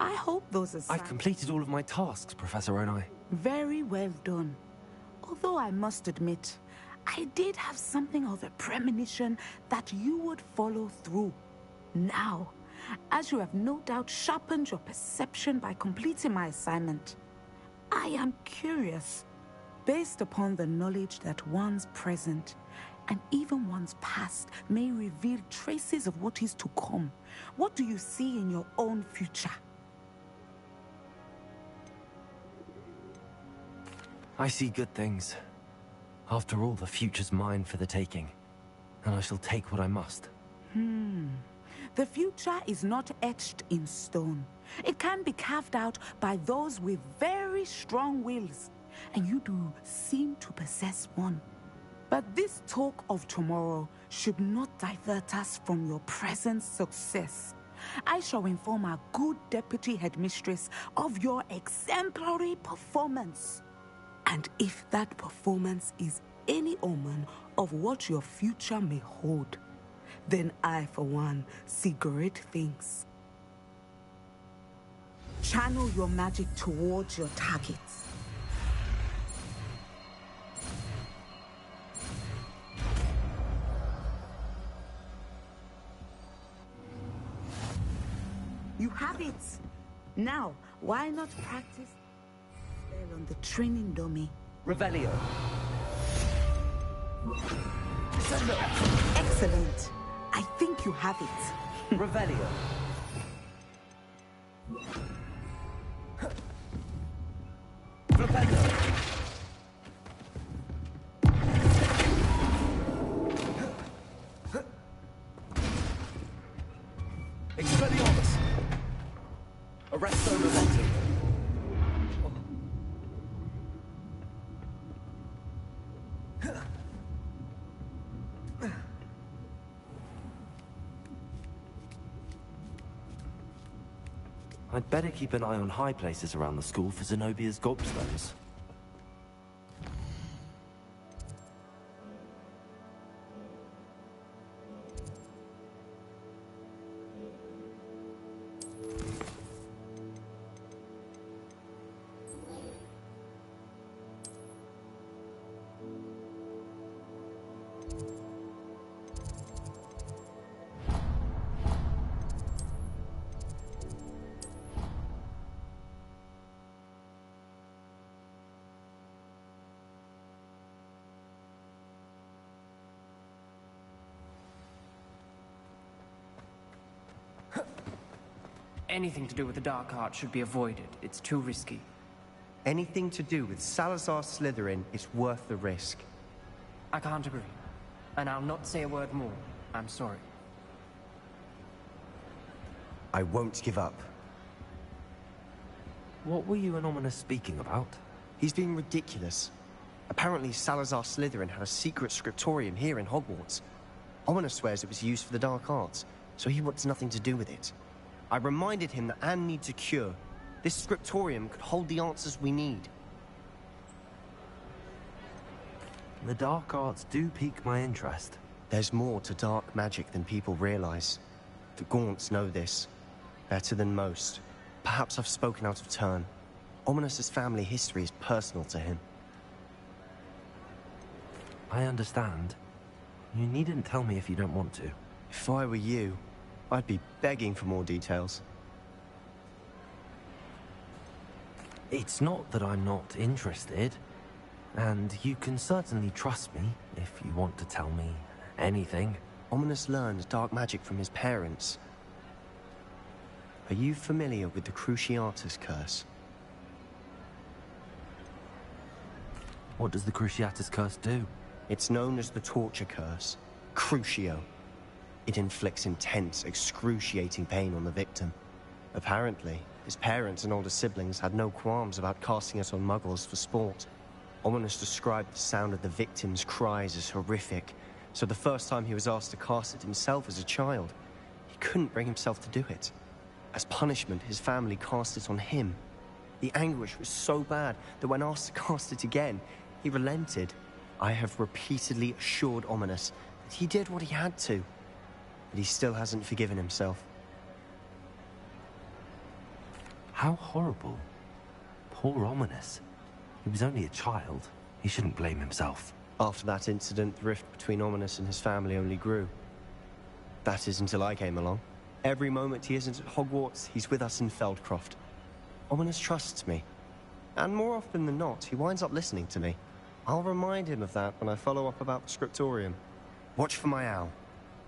I hope those are I've completed all of my tasks, Professor Onai. very well done. Although I must admit, I did have something of a premonition that you would follow through. Now, as you have no doubt sharpened your perception by completing my assignment, I am curious, based upon the knowledge that one's present and even one's past may reveal traces of what is to come. What do you see in your own future? I see good things. After all, the future's mine for the taking, and I shall take what I must. The future is not etched in stone. It can be carved out by those with very strong wills, and you do seem to possess one. But this talk of tomorrow should not divert us from your present success. I shall inform our good deputy headmistress of your exemplary performance. And if that performance is any omen of what your future may hold, then I, for one, see great things. Channel your magic towards your targets. You have it. Now, why not practice spell on the training dummy? Revelio. Excellent. I think you have it. Revelio. Flipendo. Expelliarmus. Arresto Relentum. I'd better keep an eye on high places around the school for Zenobia's gobstones. Anything to do with the dark art should be avoided. It's too risky. Anything to do with Salazar Slytherin is worth the risk. I can't agree. And I'll not say a word more. I'm sorry. I won't give up. What were you and Ominous speaking about? He's being ridiculous. Apparently Salazar Slytherin had a secret scriptorium here in Hogwarts. Ominous swears it was used for the dark arts, so he wants nothing to do with it. I reminded him that Anne needs a cure. This scriptorium could hold the answers we need. The dark arts do pique my interest. There's more to dark magic than people realize. The Gaunts know this. Better than most. Perhaps I've spoken out of turn. Ominous's family history is personal to him. I understand. You needn't tell me if you don't want to. If I were you, I'd be begging for more details. It's not that I'm not interested. And you can certainly trust me if you want to tell me anything. Ominous learned dark magic from his parents. Are you familiar with the Cruciatus Curse? What does the Cruciatus Curse do? It's known as the Torture Curse. Crucio. It inflicts intense, excruciating pain on the victim. Apparently, his parents and older siblings had no qualms about casting it on muggles for sport. Ominous described the sound of the victim's cries as horrific, so the first time he was asked to cast it himself as a child, he couldn't bring himself to do it. As punishment, his family cast it on him. The anguish was so bad that when asked to cast it again, he relented. I have repeatedly assured Ominous that he did what he had to, but he still hasn't forgiven himself. How horrible. Poor Ominous. He was only a child. He shouldn't blame himself. After that incident, the rift between Ominous and his family only grew. That is until I came along. Every moment he isn't at Hogwarts, he's with us in Feldcroft. Ominous trusts me. And more often than not, he winds up listening to me. I'll remind him of that when I follow up about the scriptorium. Watch for my owl.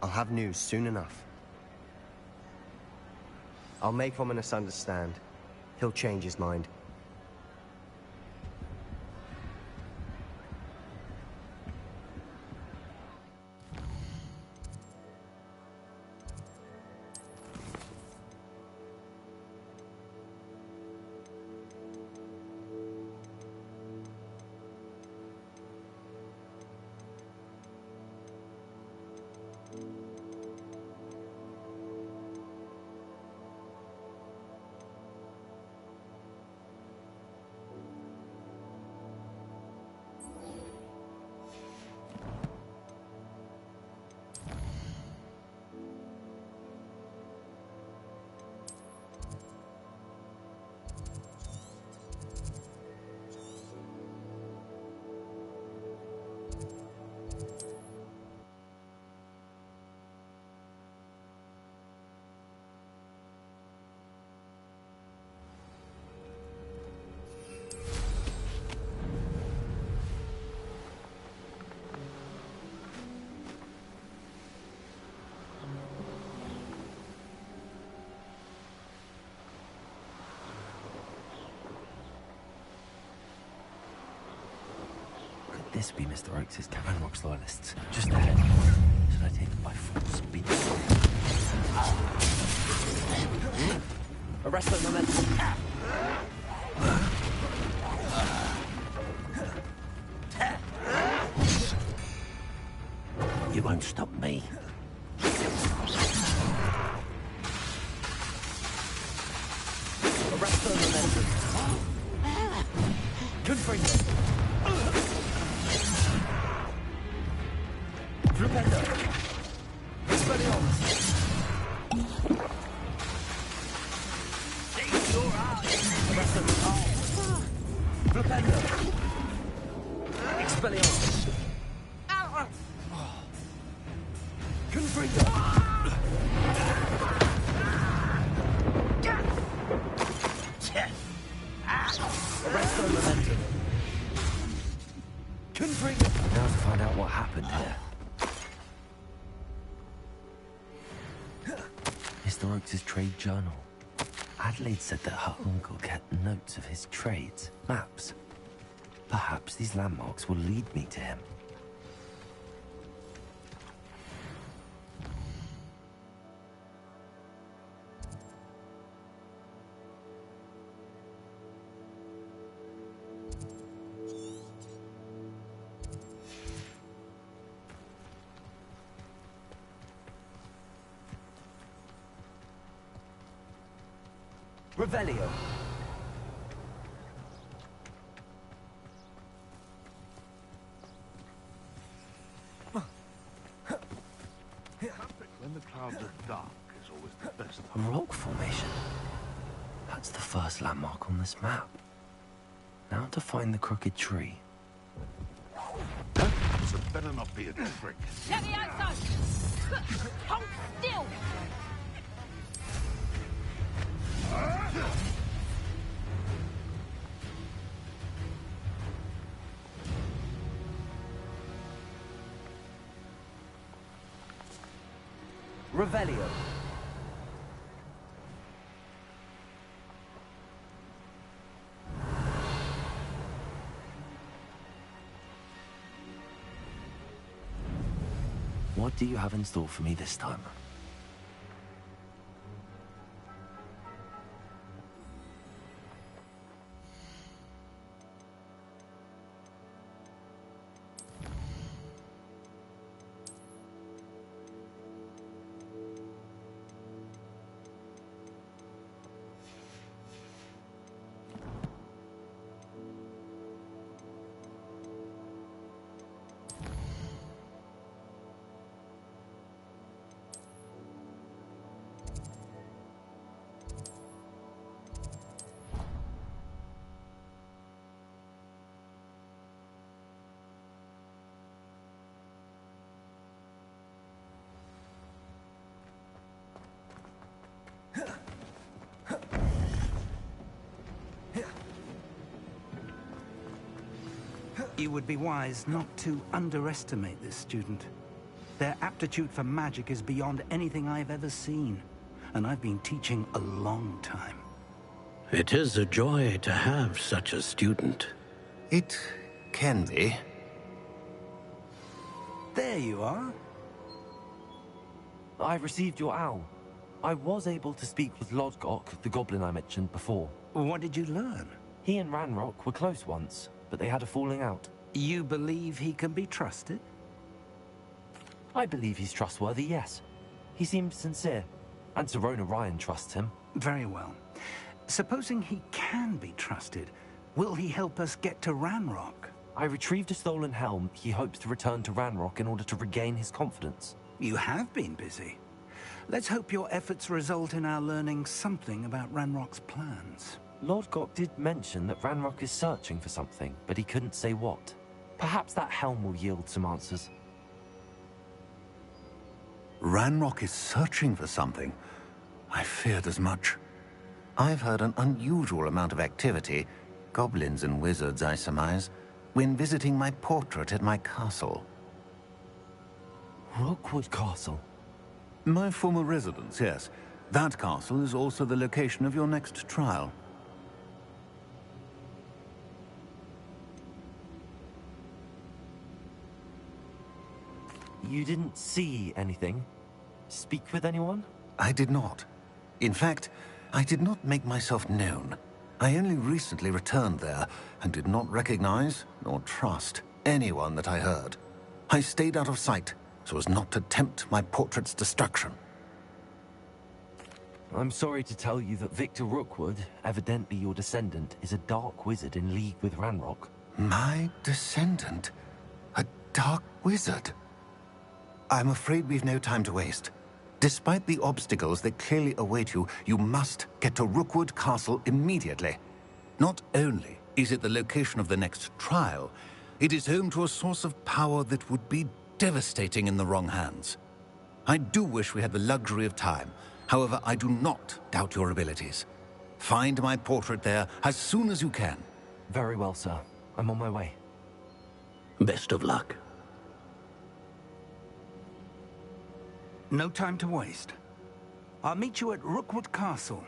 I'll have news soon enough. I'll make Ominous understand. He'll change his mind. This be Mr. Oakes' Ranrock's loyalists. Just ahead. Should I take them by force? Beat Arrest them, momentum. You won't stop me. Arrest them, momentum. Confringo. Flipendo. Expelliarmus. Seize your eyes. Arrest them. Flipendo. Expelliarmus. Confringo. Arrest the momentum. Confringo. Now to find out what happened here. Mr. Oakes' trade journal. Adelaide said that her uncle kept notes of his trades, maps. Perhaps these landmarks will lead me to him. Revelio. When the clouds are dark is always the best. A rock formation. That's the first landmark on this map. Now to find the crooked tree. This had better not be a trick. Levioso! Hold still! Revelio. What do you have in store for me this time? You would be wise not to underestimate this student. Their aptitude for magic is beyond anything I've ever seen, and I've been teaching a long time. It is a joy to have such a student. It can be. There you are. I received your owl. I was able to speak with Lodgok, the goblin I mentioned before. What did you learn? He and Ranrock were close once, but they had a falling out. You believe he can be trusted? I believe he's trustworthy, yes. He seems sincere, and Serona Ryan trusts him. Very well. Supposing he can be trusted, will he help us get to Ranrock? I retrieved a stolen helm. He hopes to return to Ranrock in order to regain his confidence. You have been busy. Let's hope your efforts result in our learning something about Ranrock's plans. Lodgok did mention that Ranrock is searching for something, but he couldn't say what. Perhaps that helm will yield some answers. Ranrock is searching for something. I feared as much. I've heard an unusual amount of activity, goblins and wizards, I surmise, when visiting my portrait at my castle. Rookwood Castle? My former residence, yes. That castle is also the location of your next trial. You didn't see anything? Speak with anyone? I did not. In fact, I did not make myself known. I only recently returned there, and did not recognize, nor trust, anyone that I heard. I stayed out of sight, so as not to tempt my portrait's destruction. I'm sorry to tell you that Victor Rookwood, evidently your descendant, is a dark wizard in league with Ranrock. My descendant? A dark wizard? I'm afraid we've no time to waste. Despite the obstacles that clearly await you, you must get to Rookwood Castle immediately. Not only is it the location of the next trial, it is home to a source of power that would be devastating in the wrong hands. I do wish we had the luxury of time. However, I do not doubt your abilities. Find my portrait there as soon as you can. Very well, sir. I'm on my way. Best of luck. No time to waste. I'll meet you at Rookwood Castle.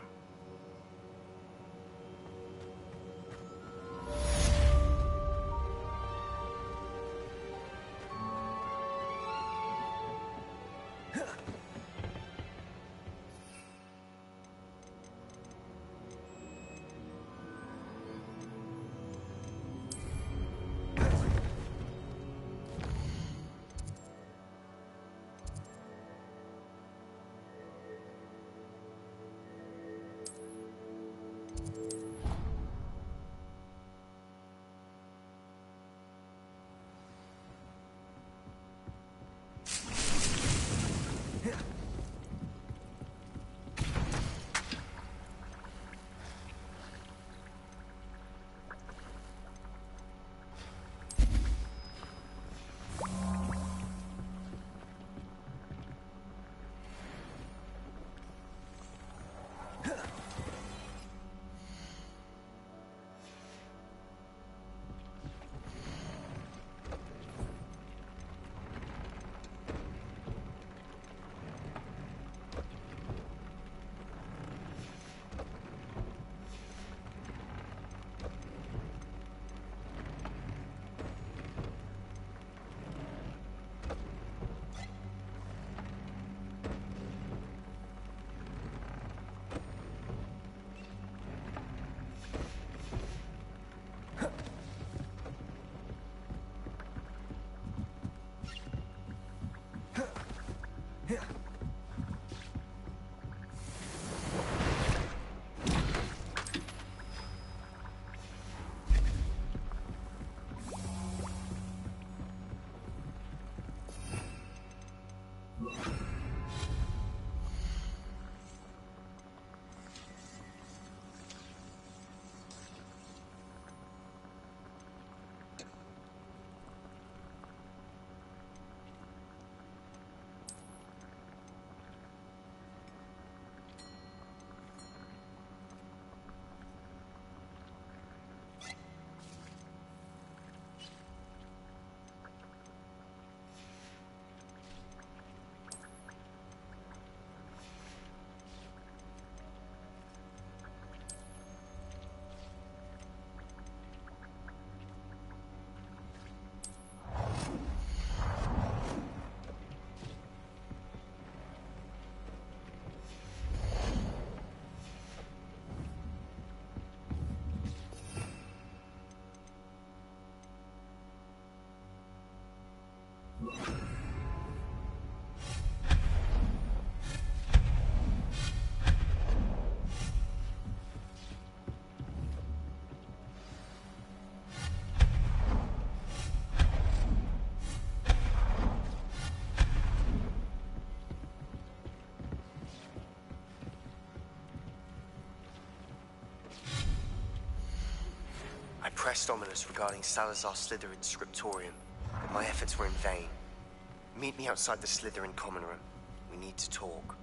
I pressed Ominous regarding Salazar Slytherin's scriptorium, but my efforts were in vain. Meet me outside the Slytherin common room. We need to talk.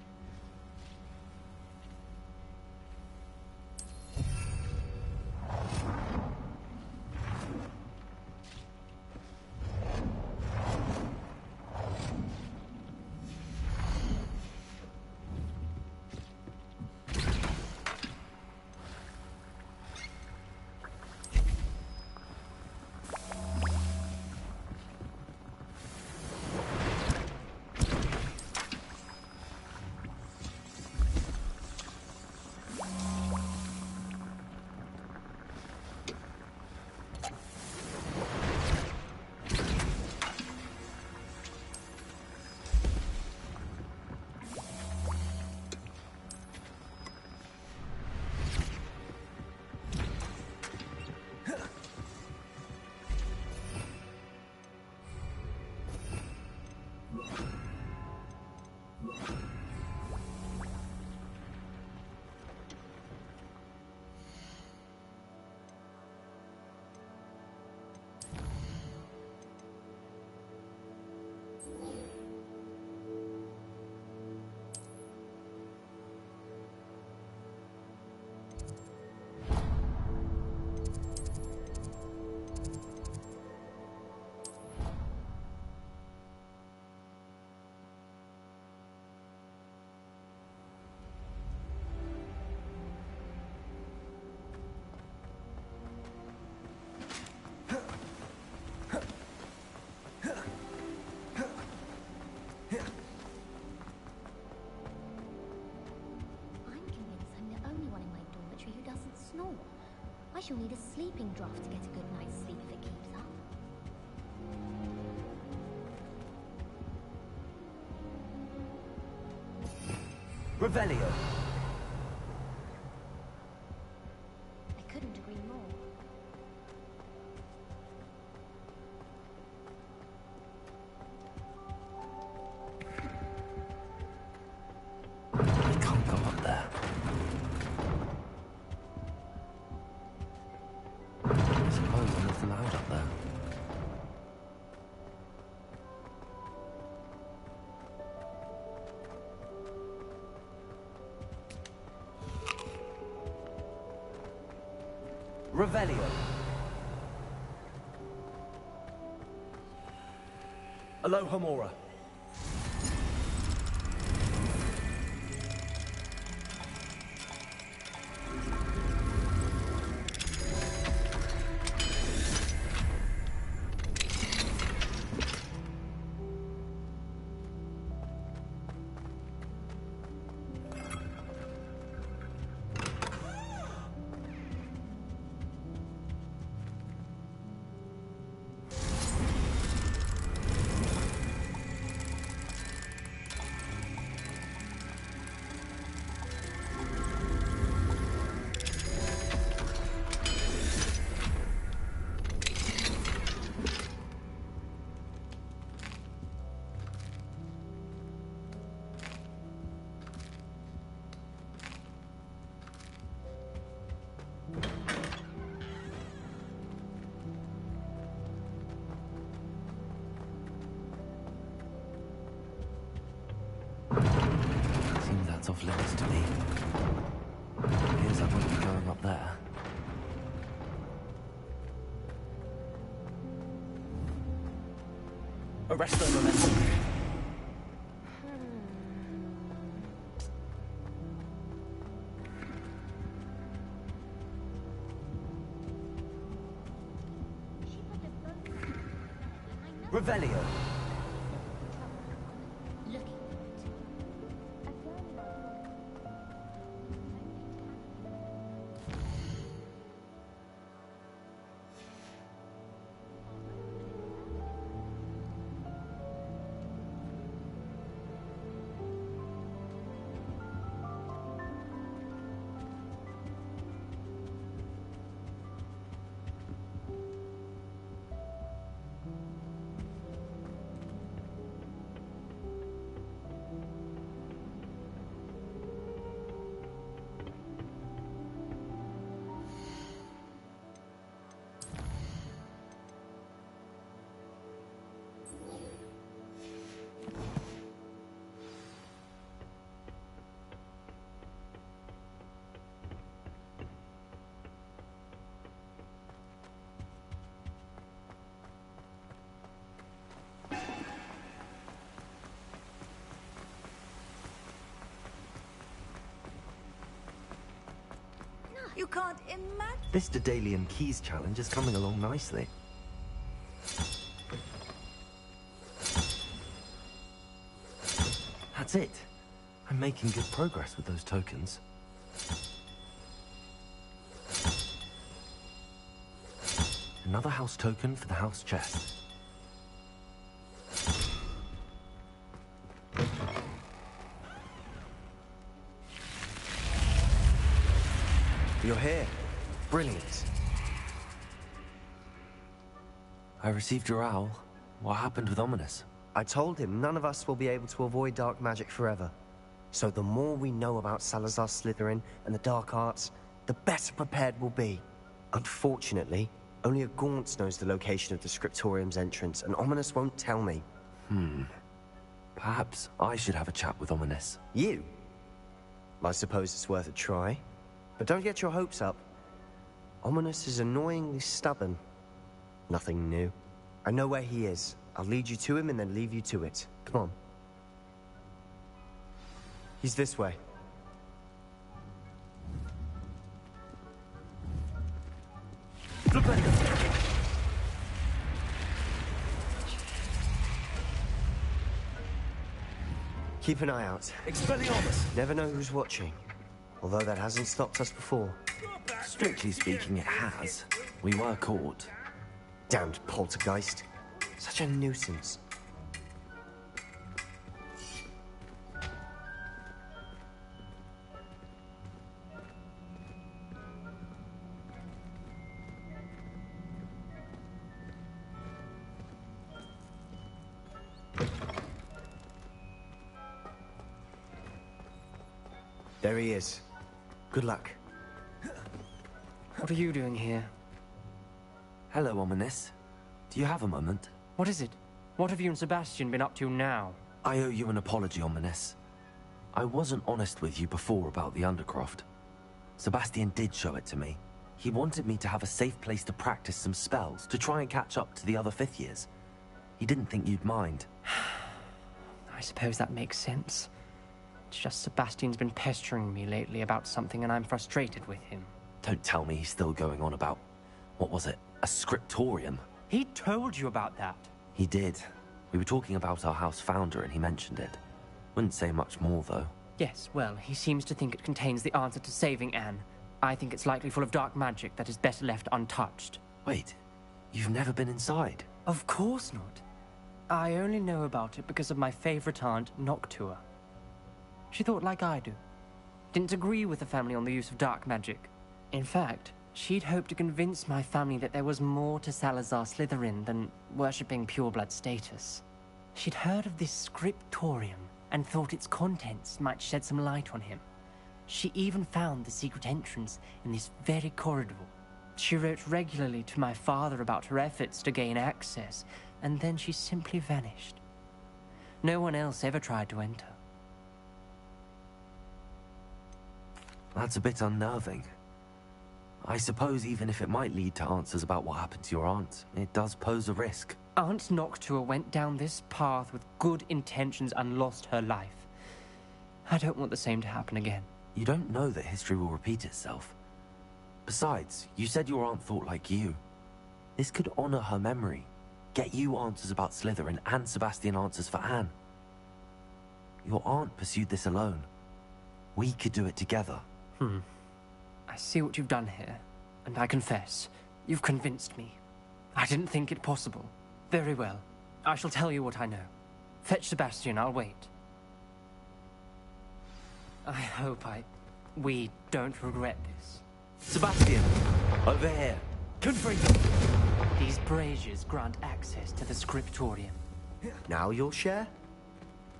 I shall need a sleeping draught to get a good night's sleep if it keeps up. Revelio. I couldn't agree more. I can't go up there. I suppose I'm not allowed up there. Revelio. Alohomora. Seems that's off limits to me. Appears I won't be going up there. Arresto momentum. Revelio. You can't imagine. This Daedalian Keys challenge is coming along nicely. That's it. I'm making good progress with those tokens. Another house token for the house chest. You're here. Brilliant. I received your owl. What happened with Ominous? I told him none of us will be able to avoid dark magic forever. So the more we know about Salazar Slytherin and the dark arts, the better prepared we'll be. Unfortunately, only a Gaunt knows the location of the Scriptorium's entrance, and Ominous won't tell me. Perhaps I should have a chat with Ominous. You? I suppose it's worth a try. But don't get your hopes up. Ominous is annoyingly stubborn. Nothing new. I know where he is. I'll lead you to him and then leave you to it. Come on. He's this way. Keep an eye out. Expelliarmus! Never know who's watching. Although that hasn't stopped us before. Strictly speaking, it has. We were caught. Damned poltergeist. Such a nuisance. There he is. Good luck. What are you doing here? Hello, Ominous. Do you have a moment? What is it? What have you and Sebastian been up to now? I owe you an apology, Ominous. I wasn't honest with you before about the Undercroft. Sebastian did show it to me. He wanted me to have a safe place to practice some spells, to try and catch up to the other fifth years. He didn't think you'd mind. I suppose that makes sense. It's just Sebastian's been pestering me lately about something and I'm frustrated with him. Don't tell me he's still going on about, what was it, a scriptorium? He told you about that? He did. We were talking about our house founder and he mentioned it. Wouldn't say much more, though. Yes, well, he seems to think it contains the answer to saving Anne. I think it's likely full of dark magic that is better left untouched. Wait, you've never been inside? Of course not. I only know about it because of my favorite aunt, Noctua. She thought like I do. Didn't agree with the family on the use of dark magic. In fact, she'd hoped to convince my family that there was more to Salazar Slytherin than worshipping pureblood status. She'd heard of this scriptorium and thought its contents might shed some light on him. She even found the secret entrance in this very corridor. She wrote regularly to my father about her efforts to gain access, and then she simply vanished. No one else ever tried to enter. That's a bit unnerving. I suppose even if it might lead to answers about what happened to your aunt, it does pose a risk. Aunt Noctua went down this path with good intentions and lost her life. I don't want the same to happen again. You don't know that history will repeat itself. Besides, you said your aunt thought like you. This could honor her memory. Get you answers about Slytherin and Sebastian answers for Anne. Your aunt pursued this alone. We could do it together. I see what you've done here, and I confess, you've convinced me. I didn't think it possible. Very well. I shall tell you what I know. Fetch Sebastian, I'll wait. I hope we don't regret this. Sebastian! Over here! Confringo! These braziers grant access to the scriptorium. Now you'll share?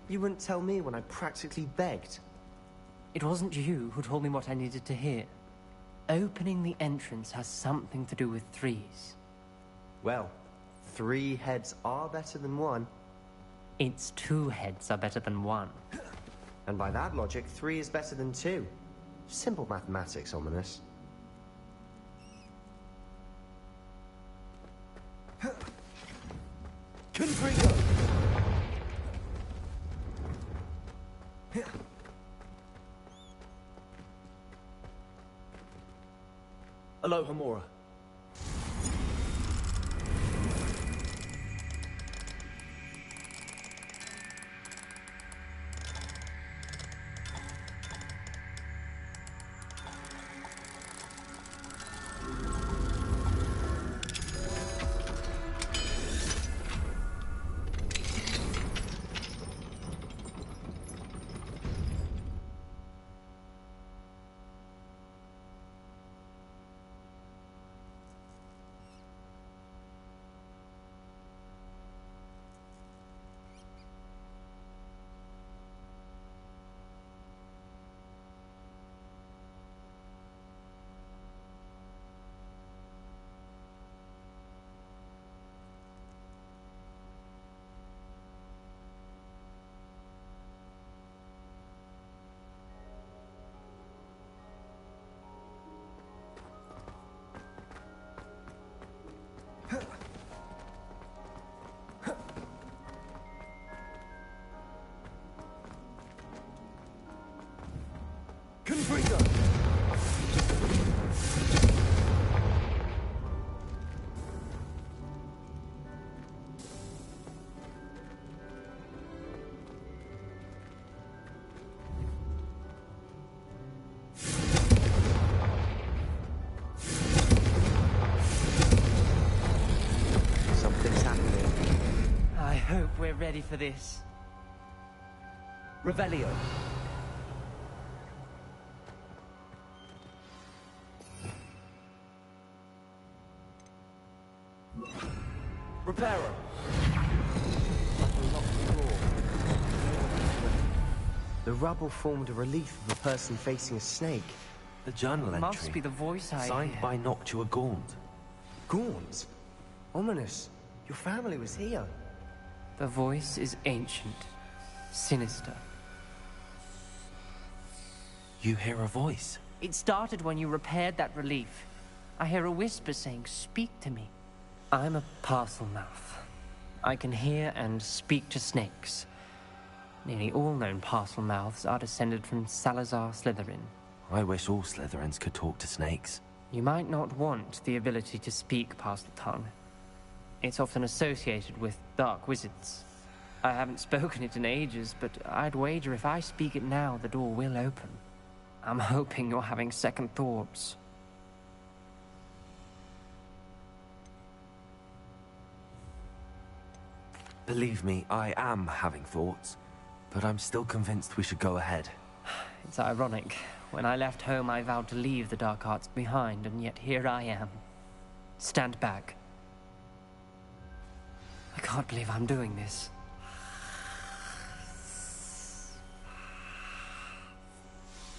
You wouldn't tell me when I practically begged. It wasn't you who told me what I needed to hear. Opening the entrance has something to do with threes. Well, 3 heads are better than 1. It's 2 heads are better than 1. And by that logic, 3 is better than 2. Simple mathematics, Ominous. Confringo! Alohomora. Confringo! Something's happening. I hope we're ready for this. Revelio. Reparo. The rubble formed a relief of a person facing a snake. The journal entry. Must be the voice I Signed hear. by Noctua Gaunt. Gaunt? Ominous. Your family was here. The voice is ancient, sinister. You hear a voice. It started when you repaired that relief. I hear a whisper saying, "Speak to me." I'm a parcel mouth. I can hear and speak to snakes. Nearly all known parcel mouths are descended from Salazar Slytherin. I wish all Slytherins could talk to snakes. You might not want the ability to speak parcel tongue. It's often associated with dark wizards. I haven't spoken it in ages, but I'd wager if I speak it now, the door will open. I'm hoping you're having second thoughts. Believe me, I am having thoughts, but I'm still convinced we should go ahead. It's ironic. When I left home, I vowed to leave the dark arts behind, and yet here I am. Stand back. I can't believe I'm doing this.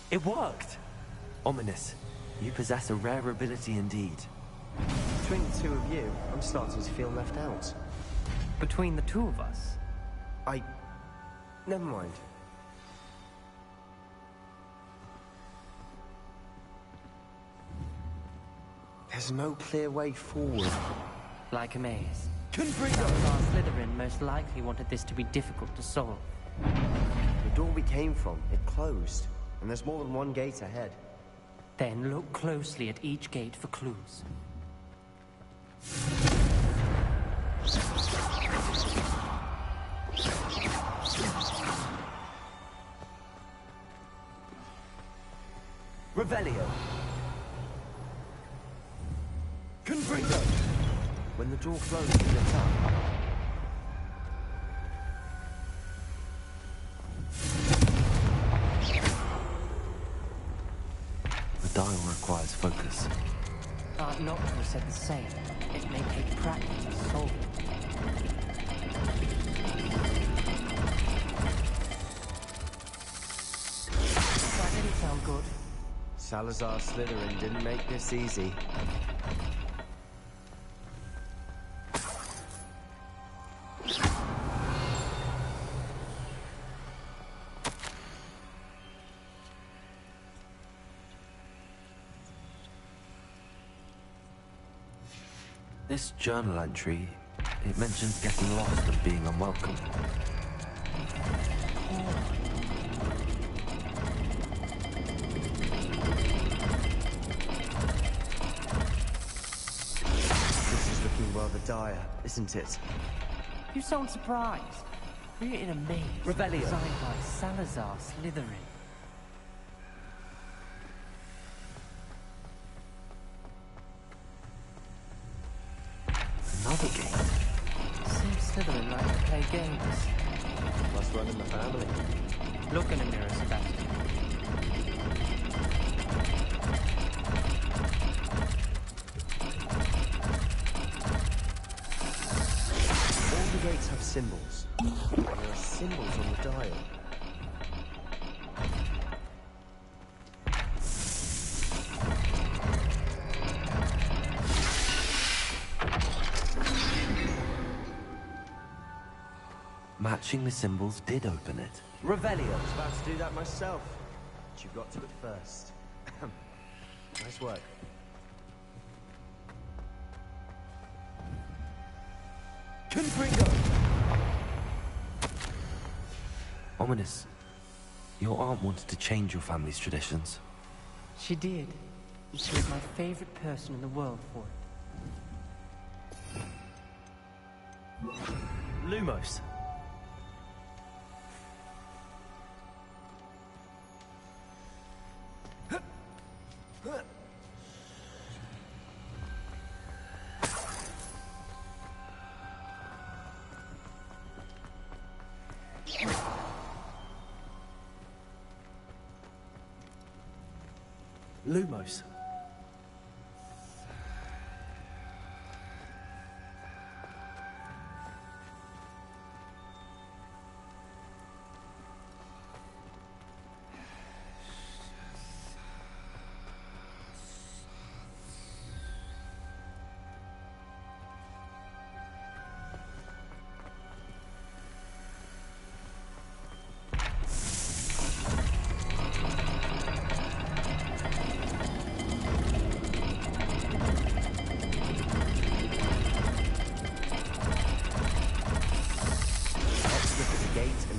It worked! Ominous. You possess a rare ability indeed. Between the two of you, I'm starting to feel left out. Between the two of us? Never mind. There's no clear way forward. Like a maze. Confringo! Salazar Slytherin most likely wanted this to be difficult to solve. The door we came from, it closed. And there's more than one gate ahead. Then look closely at each gate for clues. Revelio. Confringo! When the door closed, it lit up. The dial requires focus. Art Noctua said the same. It may take practice to solve it. That didn't sound good. Salazar Slytherin didn't make this easy. This journal entry, it mentions getting lost and being unwelcome. This is looking rather dire, isn't it? You sound surprised. We're in a maze Revelio. designed by Salazar Slytherin. Another gate. Seems Slytherin like to play games. Must run in the family. Look in the mirror, Sebastian. All the gates have symbols. And there are symbols on the dial. Matching the symbols did open it. Revelio. I was about to do that myself. But you got to it first. Nice work. Confringo. Ominous. Your aunt wanted to change your family's traditions. She did. She was my favorite person in the world for it. Lumos. Lumos.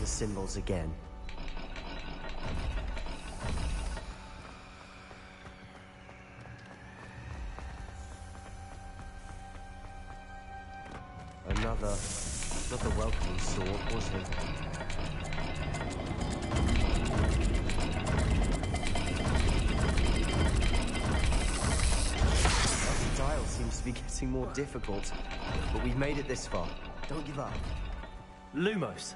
Symbols again. Another welcoming sword, was it? The dial seems to be getting more difficult, but we've made it this far. Don't give up. Lumos.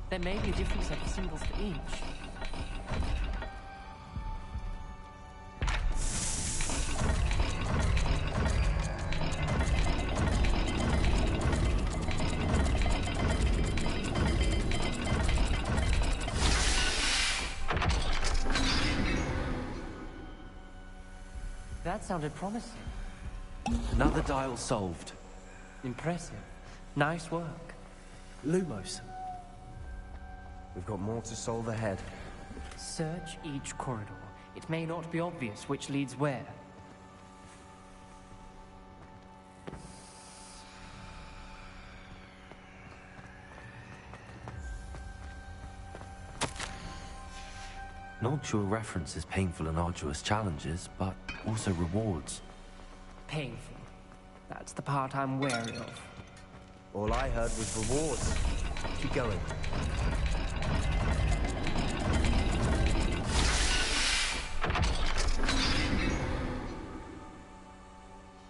There may be a different set of symbols for each. That sounded promising. Another dial solved. Impressive. Nice work. Lumos. We've got more to solve ahead. Search each corridor. It may not be obvious which leads where. Noctua references painful and arduous challenges, but also rewards. Painful. That's the part I'm wary of. All I heard was rewards. Keep going.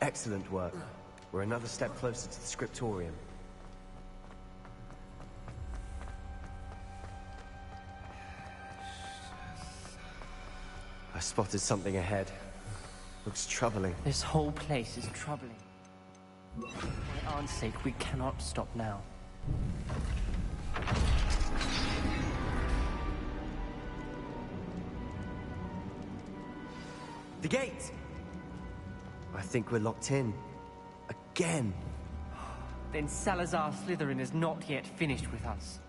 Excellent work. We're another step closer to the scriptorium. I spotted something ahead. Looks troubling. This whole place is troubling. For my aunt's sake, we cannot stop now. The gate! I think we're locked in. Again! Then Salazar Slytherin is not yet finished with us.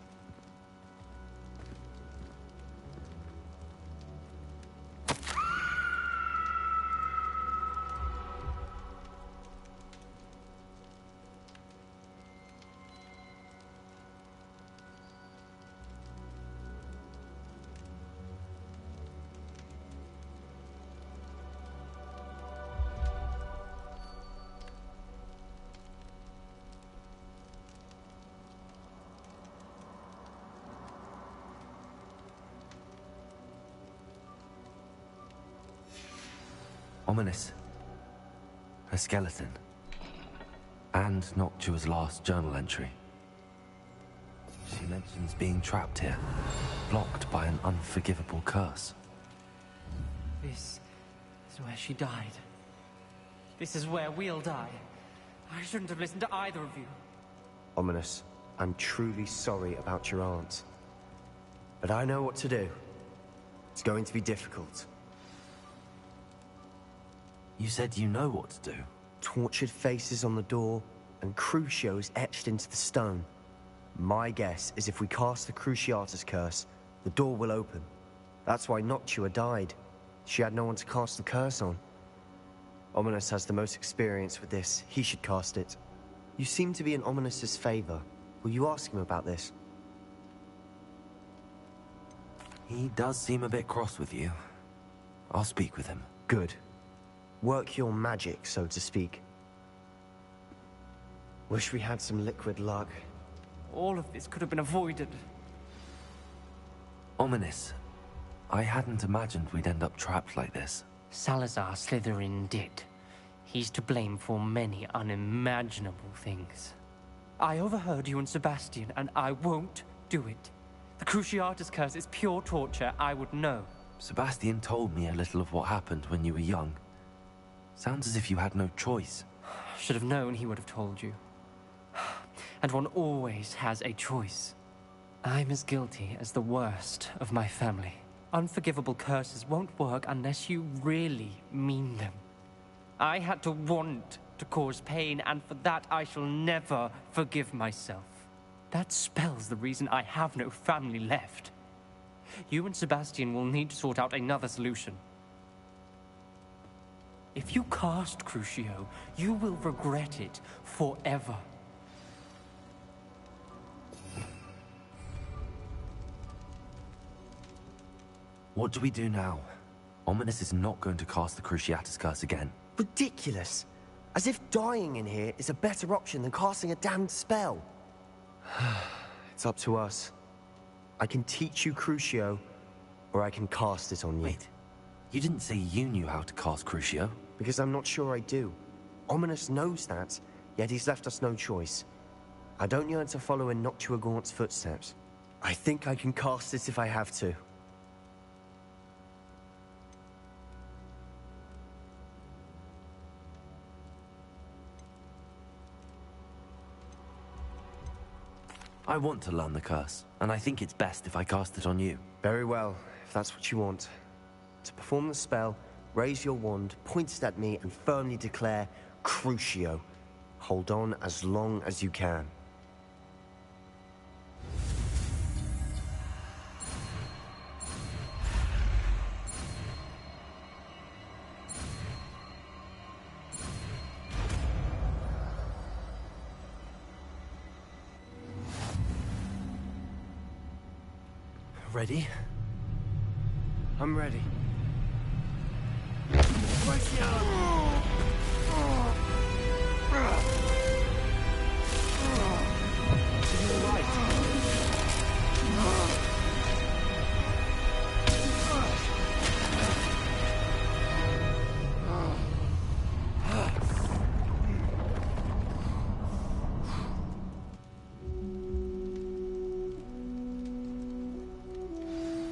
Ominous. A skeleton. And Noctua's last journal entry. She mentions being trapped here, blocked by an unforgivable curse. This is where she died. This is where we'll die. I shouldn't have listened to either of you. Ominous, I'm truly sorry about your aunt. But I know what to do. It's going to be difficult. You said you know what to do. Tortured faces on the door, and Crucios etched into the stone. My guess is if we cast the Cruciatus curse, the door will open. That's why Noctua died. She had no one to cast the curse on. Ominous has the most experience with this. He should cast it. You seem to be in Ominous's favor. Will you ask him about this? He does seem a bit cross with you. I'll speak with him. Good. Work your magic, so to speak. Wish we had some liquid luck. All of this could have been avoided. Ominous. I hadn't imagined we'd end up trapped like this. Salazar Slytherin did. He's to blame for many unimaginable things. I overheard you and Sebastian, and I won't do it. The Cruciatus curse is pure torture. I would know. Sebastian told me a little of what happened when you were young. Sounds as if you had no choice. Should have known he would have told you. And one always has a choice. I'm as guilty as the worst of my family. Unforgivable curses won't work unless you really mean them. I had to want to cause pain, and for that I shall never forgive myself. That spells the reason I have no family left. You and Sebastian will need to sort out another solution. If you cast Crucio, you will regret it forever. What do we do now? Ominous is not going to cast the Cruciatus curse again. Ridiculous! As if dying in here is a better option than casting a damned spell. It's up to us. I can teach you Crucio, or I can cast it on you. Wait, you didn't say you knew how to cast Crucio? Because I'm not sure I do. Ominous knows that, yet he's left us no choice. I don't yearn to follow in Noctua Gaunt's footsteps. I think I can cast it if I have to. I want to learn the curse, and I think it's best if I cast it on you. Very well, if that's what you want. To perform the spell, raise your wand, point it at me, and firmly declare, Crucio. Hold on as long as you can. Ready? I'm ready.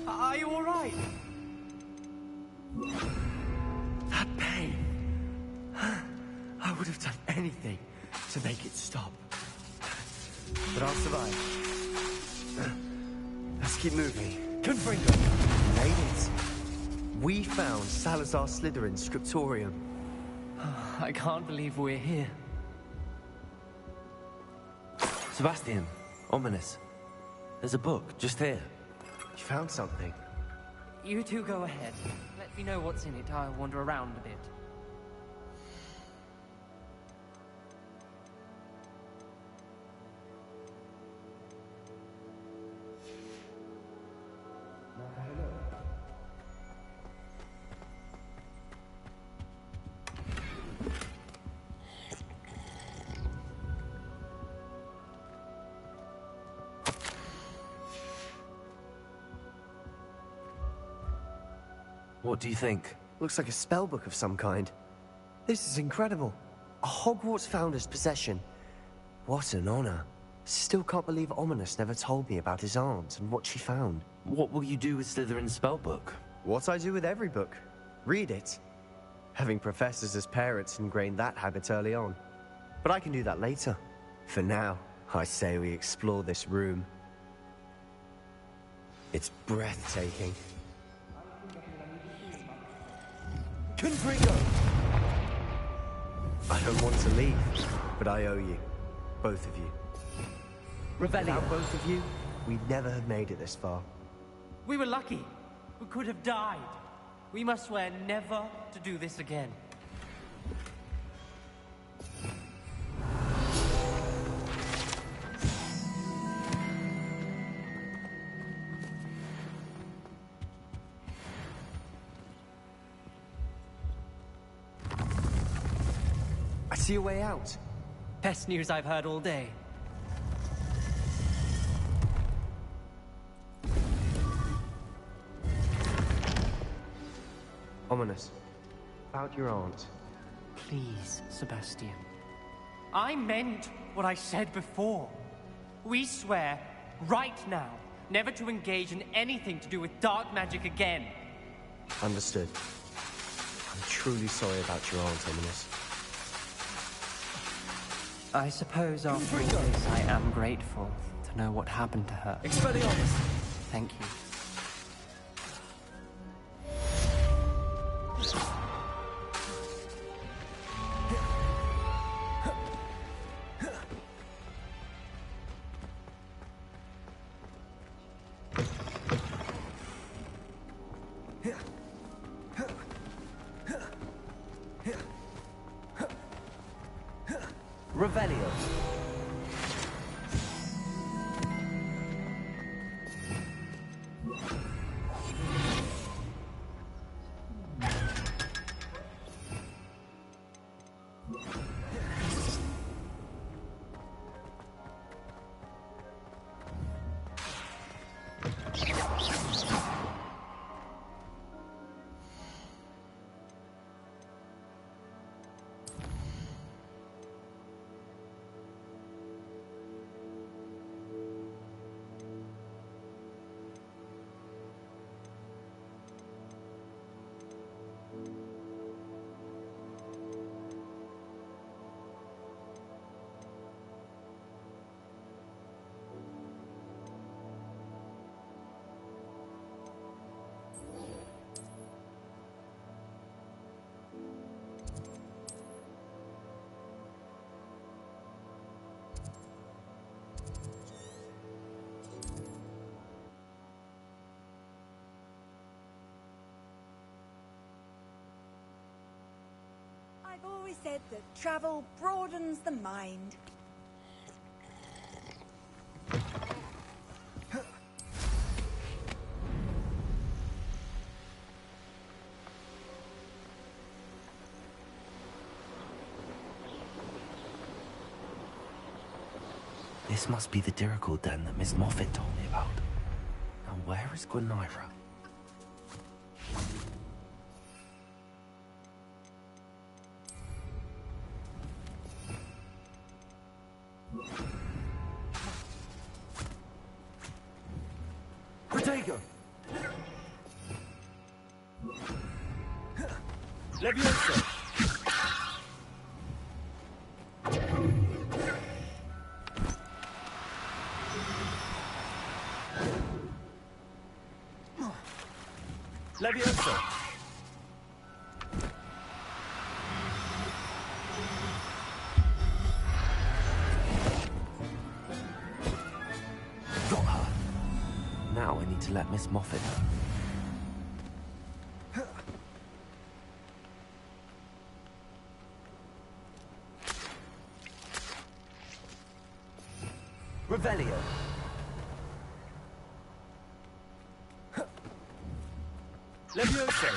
Are you all right? That pain. I would have done anything to make it stop. But I'll survive. Let's keep moving. Confringo! Made it. We found Salazar Slytherin's scriptorium. I can't believe we're here. Sebastian, Ominous. There's a book just here. You found something. You two go ahead. Let me know what's in it. I'll wander around a bit. What do you think? Looks like a spellbook of some kind. This is incredible. A Hogwarts founder's possession. What an honor. Still can't believe Ominous never told me about his aunt and what she found. What will you do with Slytherin's spellbook? What I do with every book. Read it. Having professors as parents ingrained that habit early on. But I can do that later. For now, I say we explore this room. It's breathtaking. Confringo! I don't want to leave, but I owe you. Both of you. Without both of you, we'd never have made it this far. We were lucky. We could have died. We must swear never to do this again. I see a way out. Best news I've heard all day. Ominous. About your aunt. Please, Sebastian. I meant what I said before. We swear, right now, never to engage in anything to do with dark magic again. Understood. I'm truly sorry about your aunt, Ominous. I suppose after all this, I am grateful to know what happened to her. Expelliarmus! Thank you. Revelio. I've always said that travel broadens the mind. This must be the Dirical den that Miss Moffat told me about. Now where is Gwenira? Protego! Levioso! Levioso! Got her. Now I need to let Miss Moffat know. Revelio. Levioso!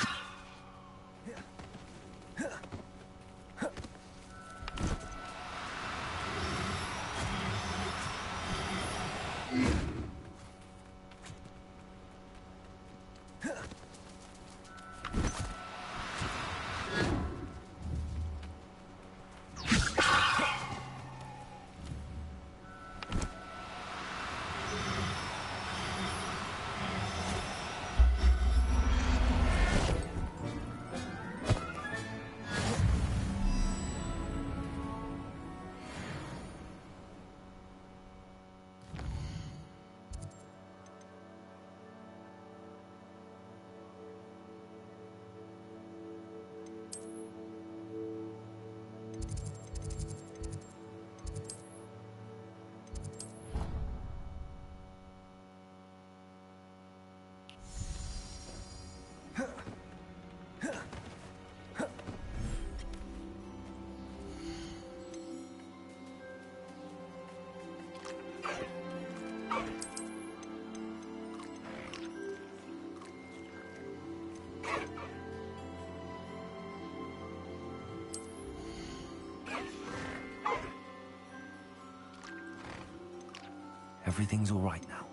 everything's all right now.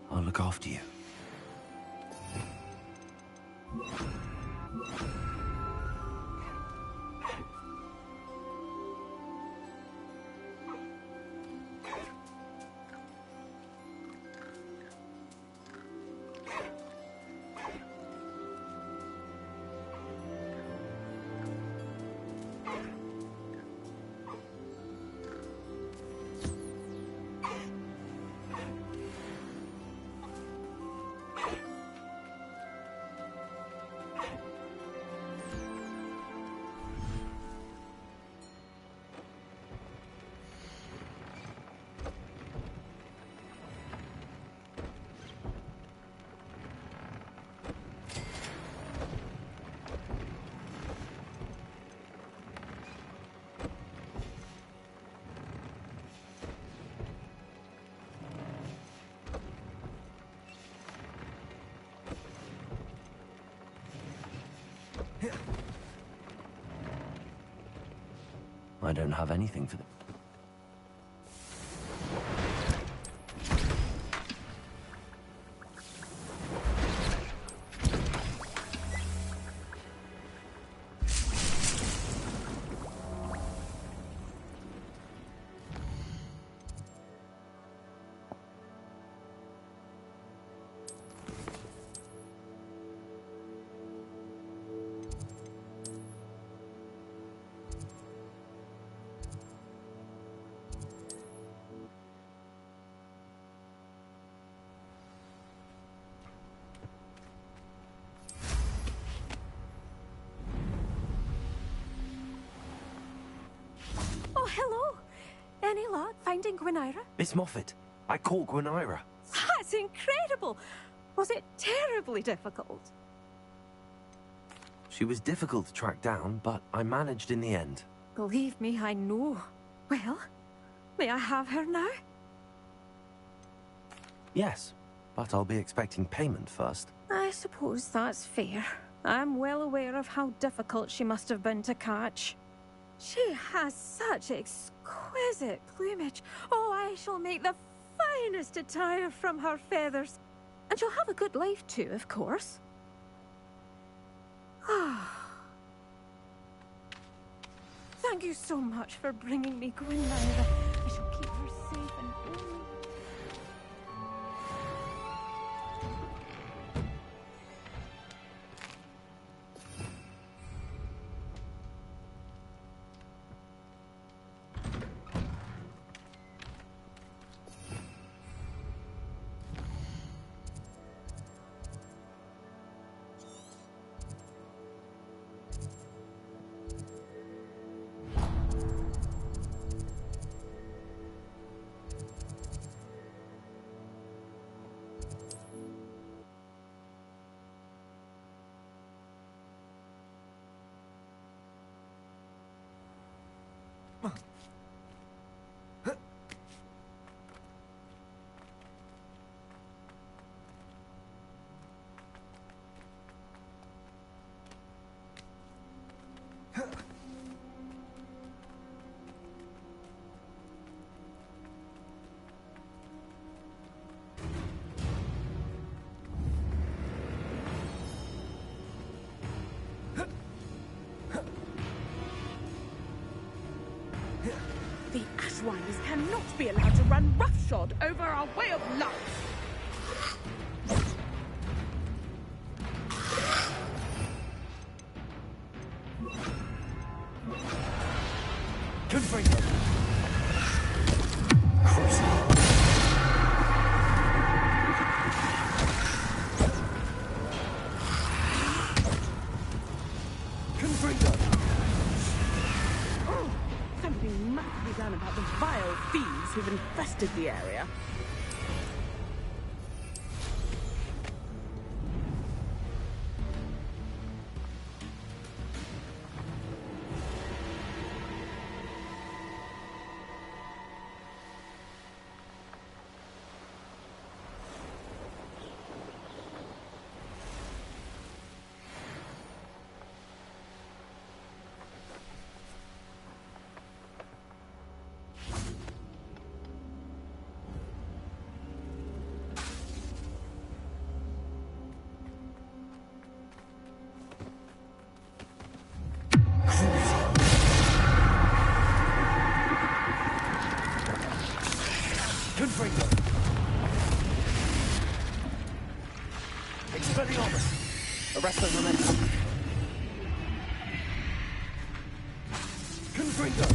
I'll look after you. I don't have anything for them. Hello. Any luck finding Gwynaira? Miss Moffat, I caught Gwynaira. That's incredible. Was it terribly difficult? She was difficult to track down, but I managed in the end. Believe me, I know. Well, may I have her now? Yes, but I'll be expecting payment first. I suppose that's fair. I'm well aware of how difficult she must have been to catch. She has such exquisite plumage. Oh, I shall make the finest attire from her feathers. And she'll have a good life too, of course. Thank you so much for bringing me Gwynaira. I shall keep her safe and warm. The Ashwinders cannot be allowed to run roughshod over our way of life. Confringo. Confringo. Oh, something must be done about the vile thieves who've infested the area. Confringo. Expelliarmus. Arrest the momentum. Confringo.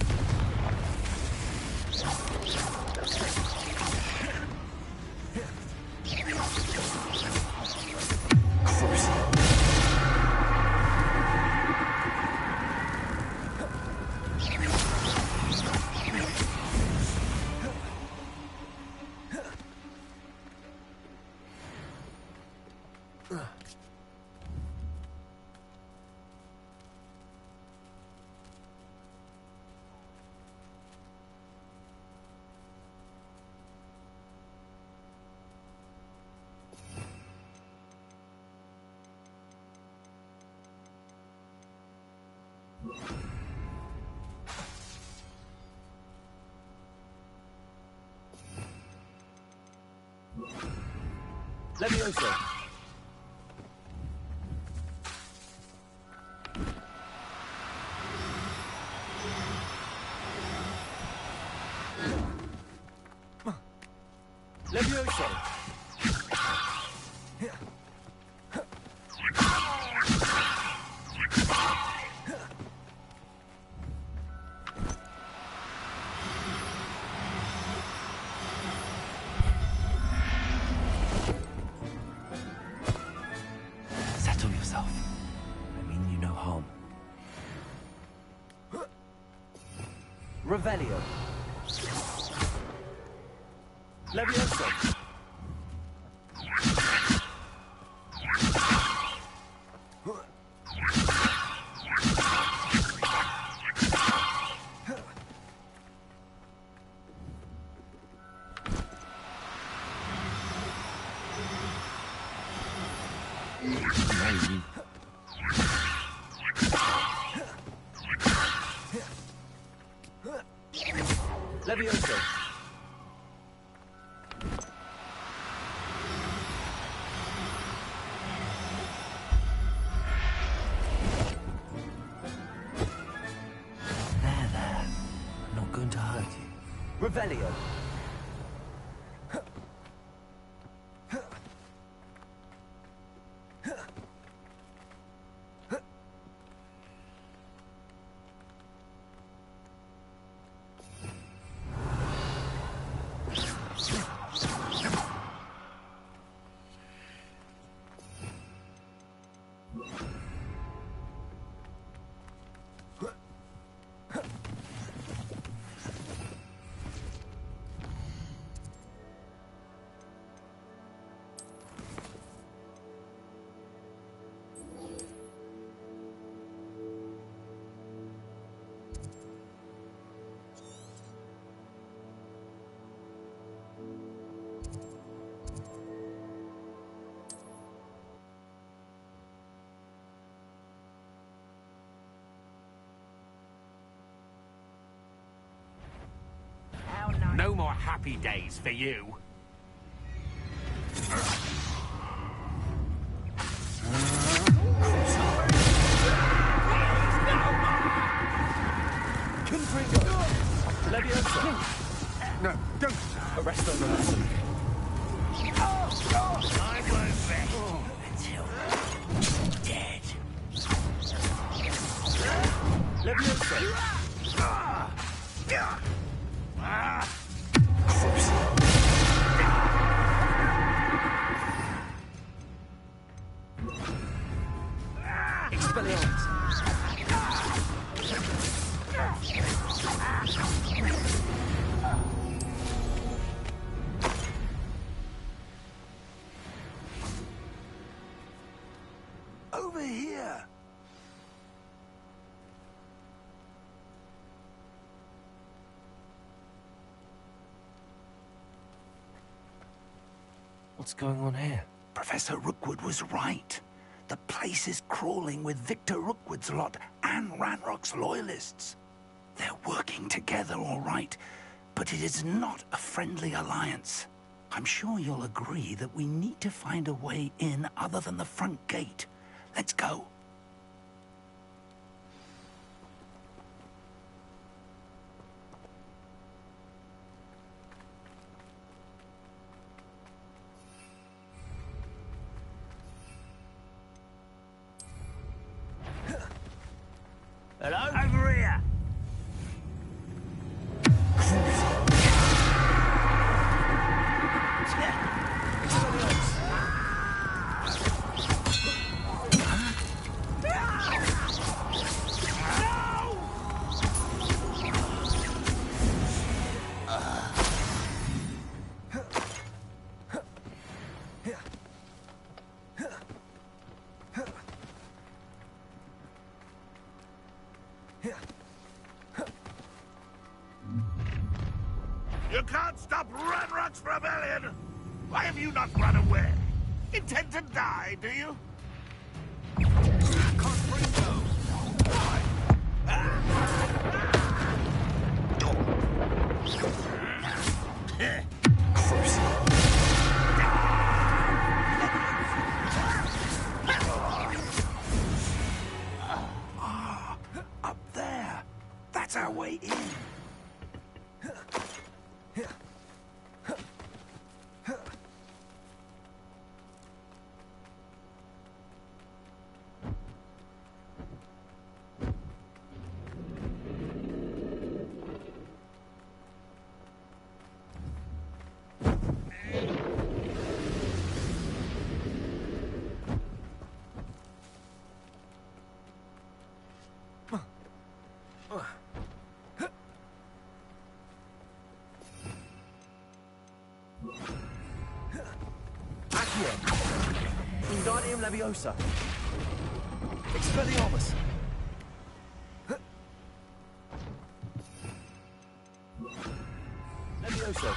Levioso. Levioso. Settle yourself. I mean you no harm. Revelio. Levioso. Levioso. There. I'm not going to hurt you. Revelio. No more happy days for you. Confringo. Levioso. No, don't. Arrest the momentum. I won't rest until you're dead. Levioso. Expelliarmus! Over here! What's going on here? Professor Rookwood was right. The place is crawling with Victor Rookwood's lot and Ranrock's loyalists. They're working together, all right, but it is not a friendly alliance. I'm sure you'll agree that we need to find a way in other than the front gate. Let's go. Hello? Over here! You can't stop Ranrock's rebellion! Why have you not run away? Intend to die, do you? Up there. That's our way in. Wingardium Leviosa! Expelliarmus! Leviosa!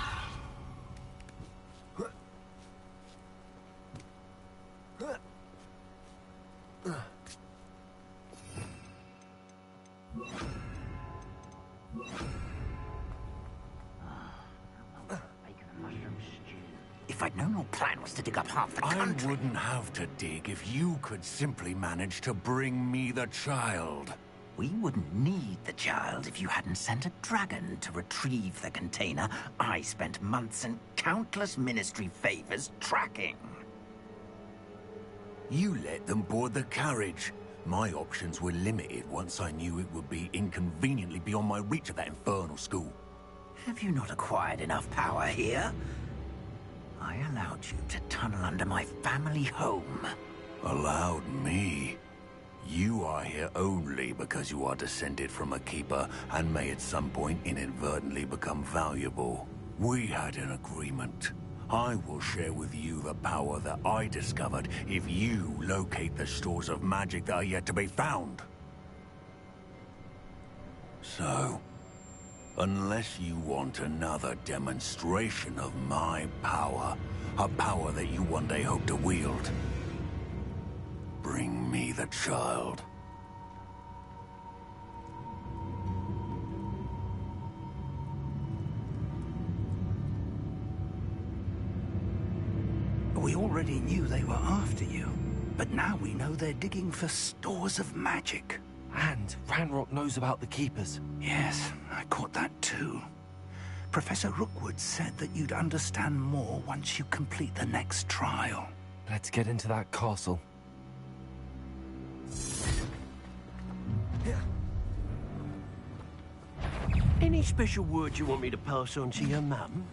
If I'd known your plan was to dig up half the country... I wouldn't have to dig if you could simply manage to bring me the child. We wouldn't need the child if you hadn't sent a dragon to retrieve the container I spent months and countless ministry favors tracking. You let them board the carriage. My options were limited once I knew it would be inconveniently beyond my reach at that infernal school. Have you not acquired enough power here? I allowed you to tunnel under my family home. Allowed me? You are here only because you are descended from a keeper and may at some point inadvertently become valuable. We had an agreement. I will share with you the power that I discovered if you locate the stores of magic that are yet to be found. So, unless you want another demonstration of my power, a power that you one day hope to wield, bring me the child. We already knew they were after you, but now we know they're digging for stores of magic. And Ranrock knows about the Keepers. Yes, I caught that too. Professor Rookwood said that you'd understand more once you complete the next trial. Let's get into that castle. Any special words you want me to pass on to your mum?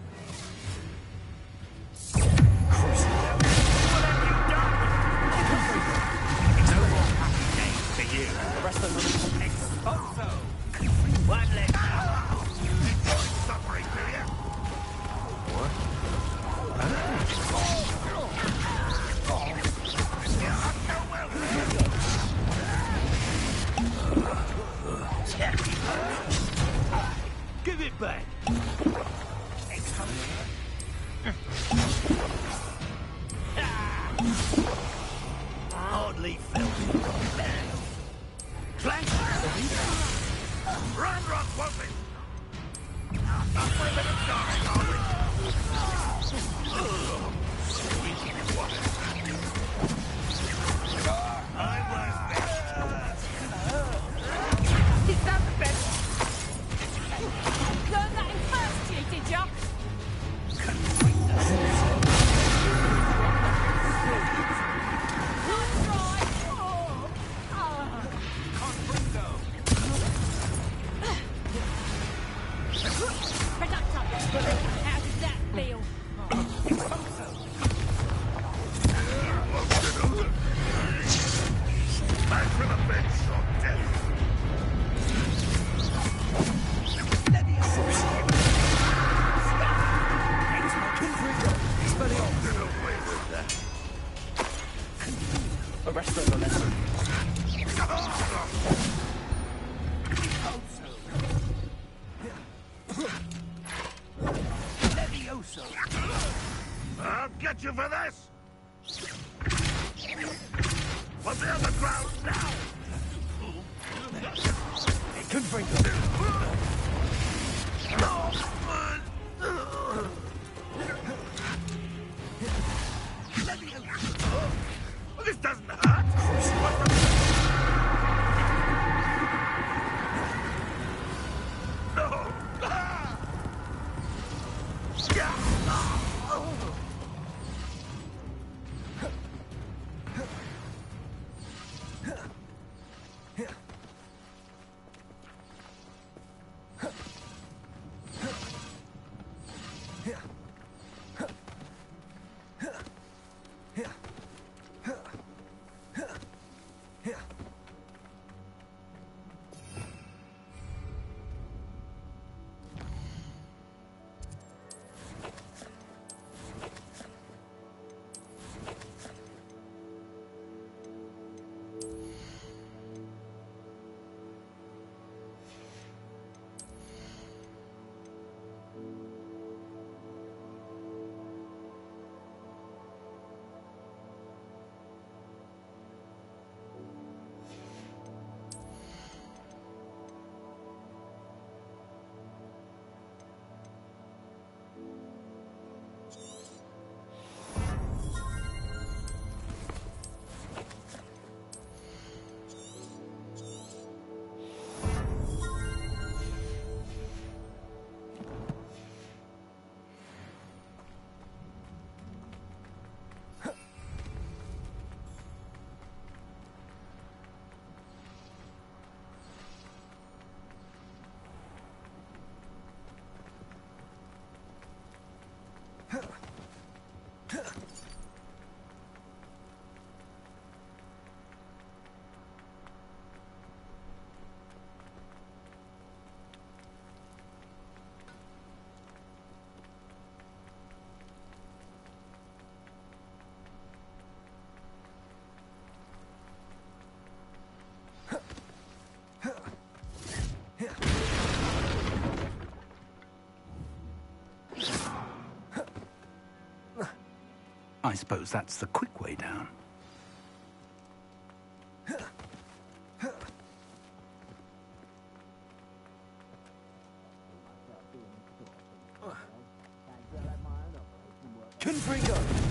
Deadly filth. Clank! Ranrock won't be... Not for a bit of dying, are we? Squeaking water. I was Is that the best? Learn that in first year, did ya? How does that feel? back from a bed shot death. Arrest the lesson. Levioso. I'll get you for this. What's the other ground now? Confringo. This doesn't hurt. No. I suppose that's the quick way down. Confringo.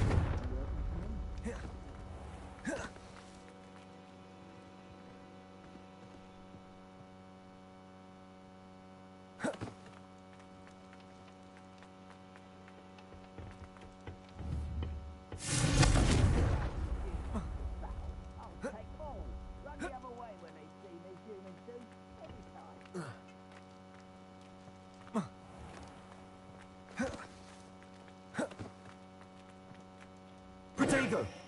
Protego!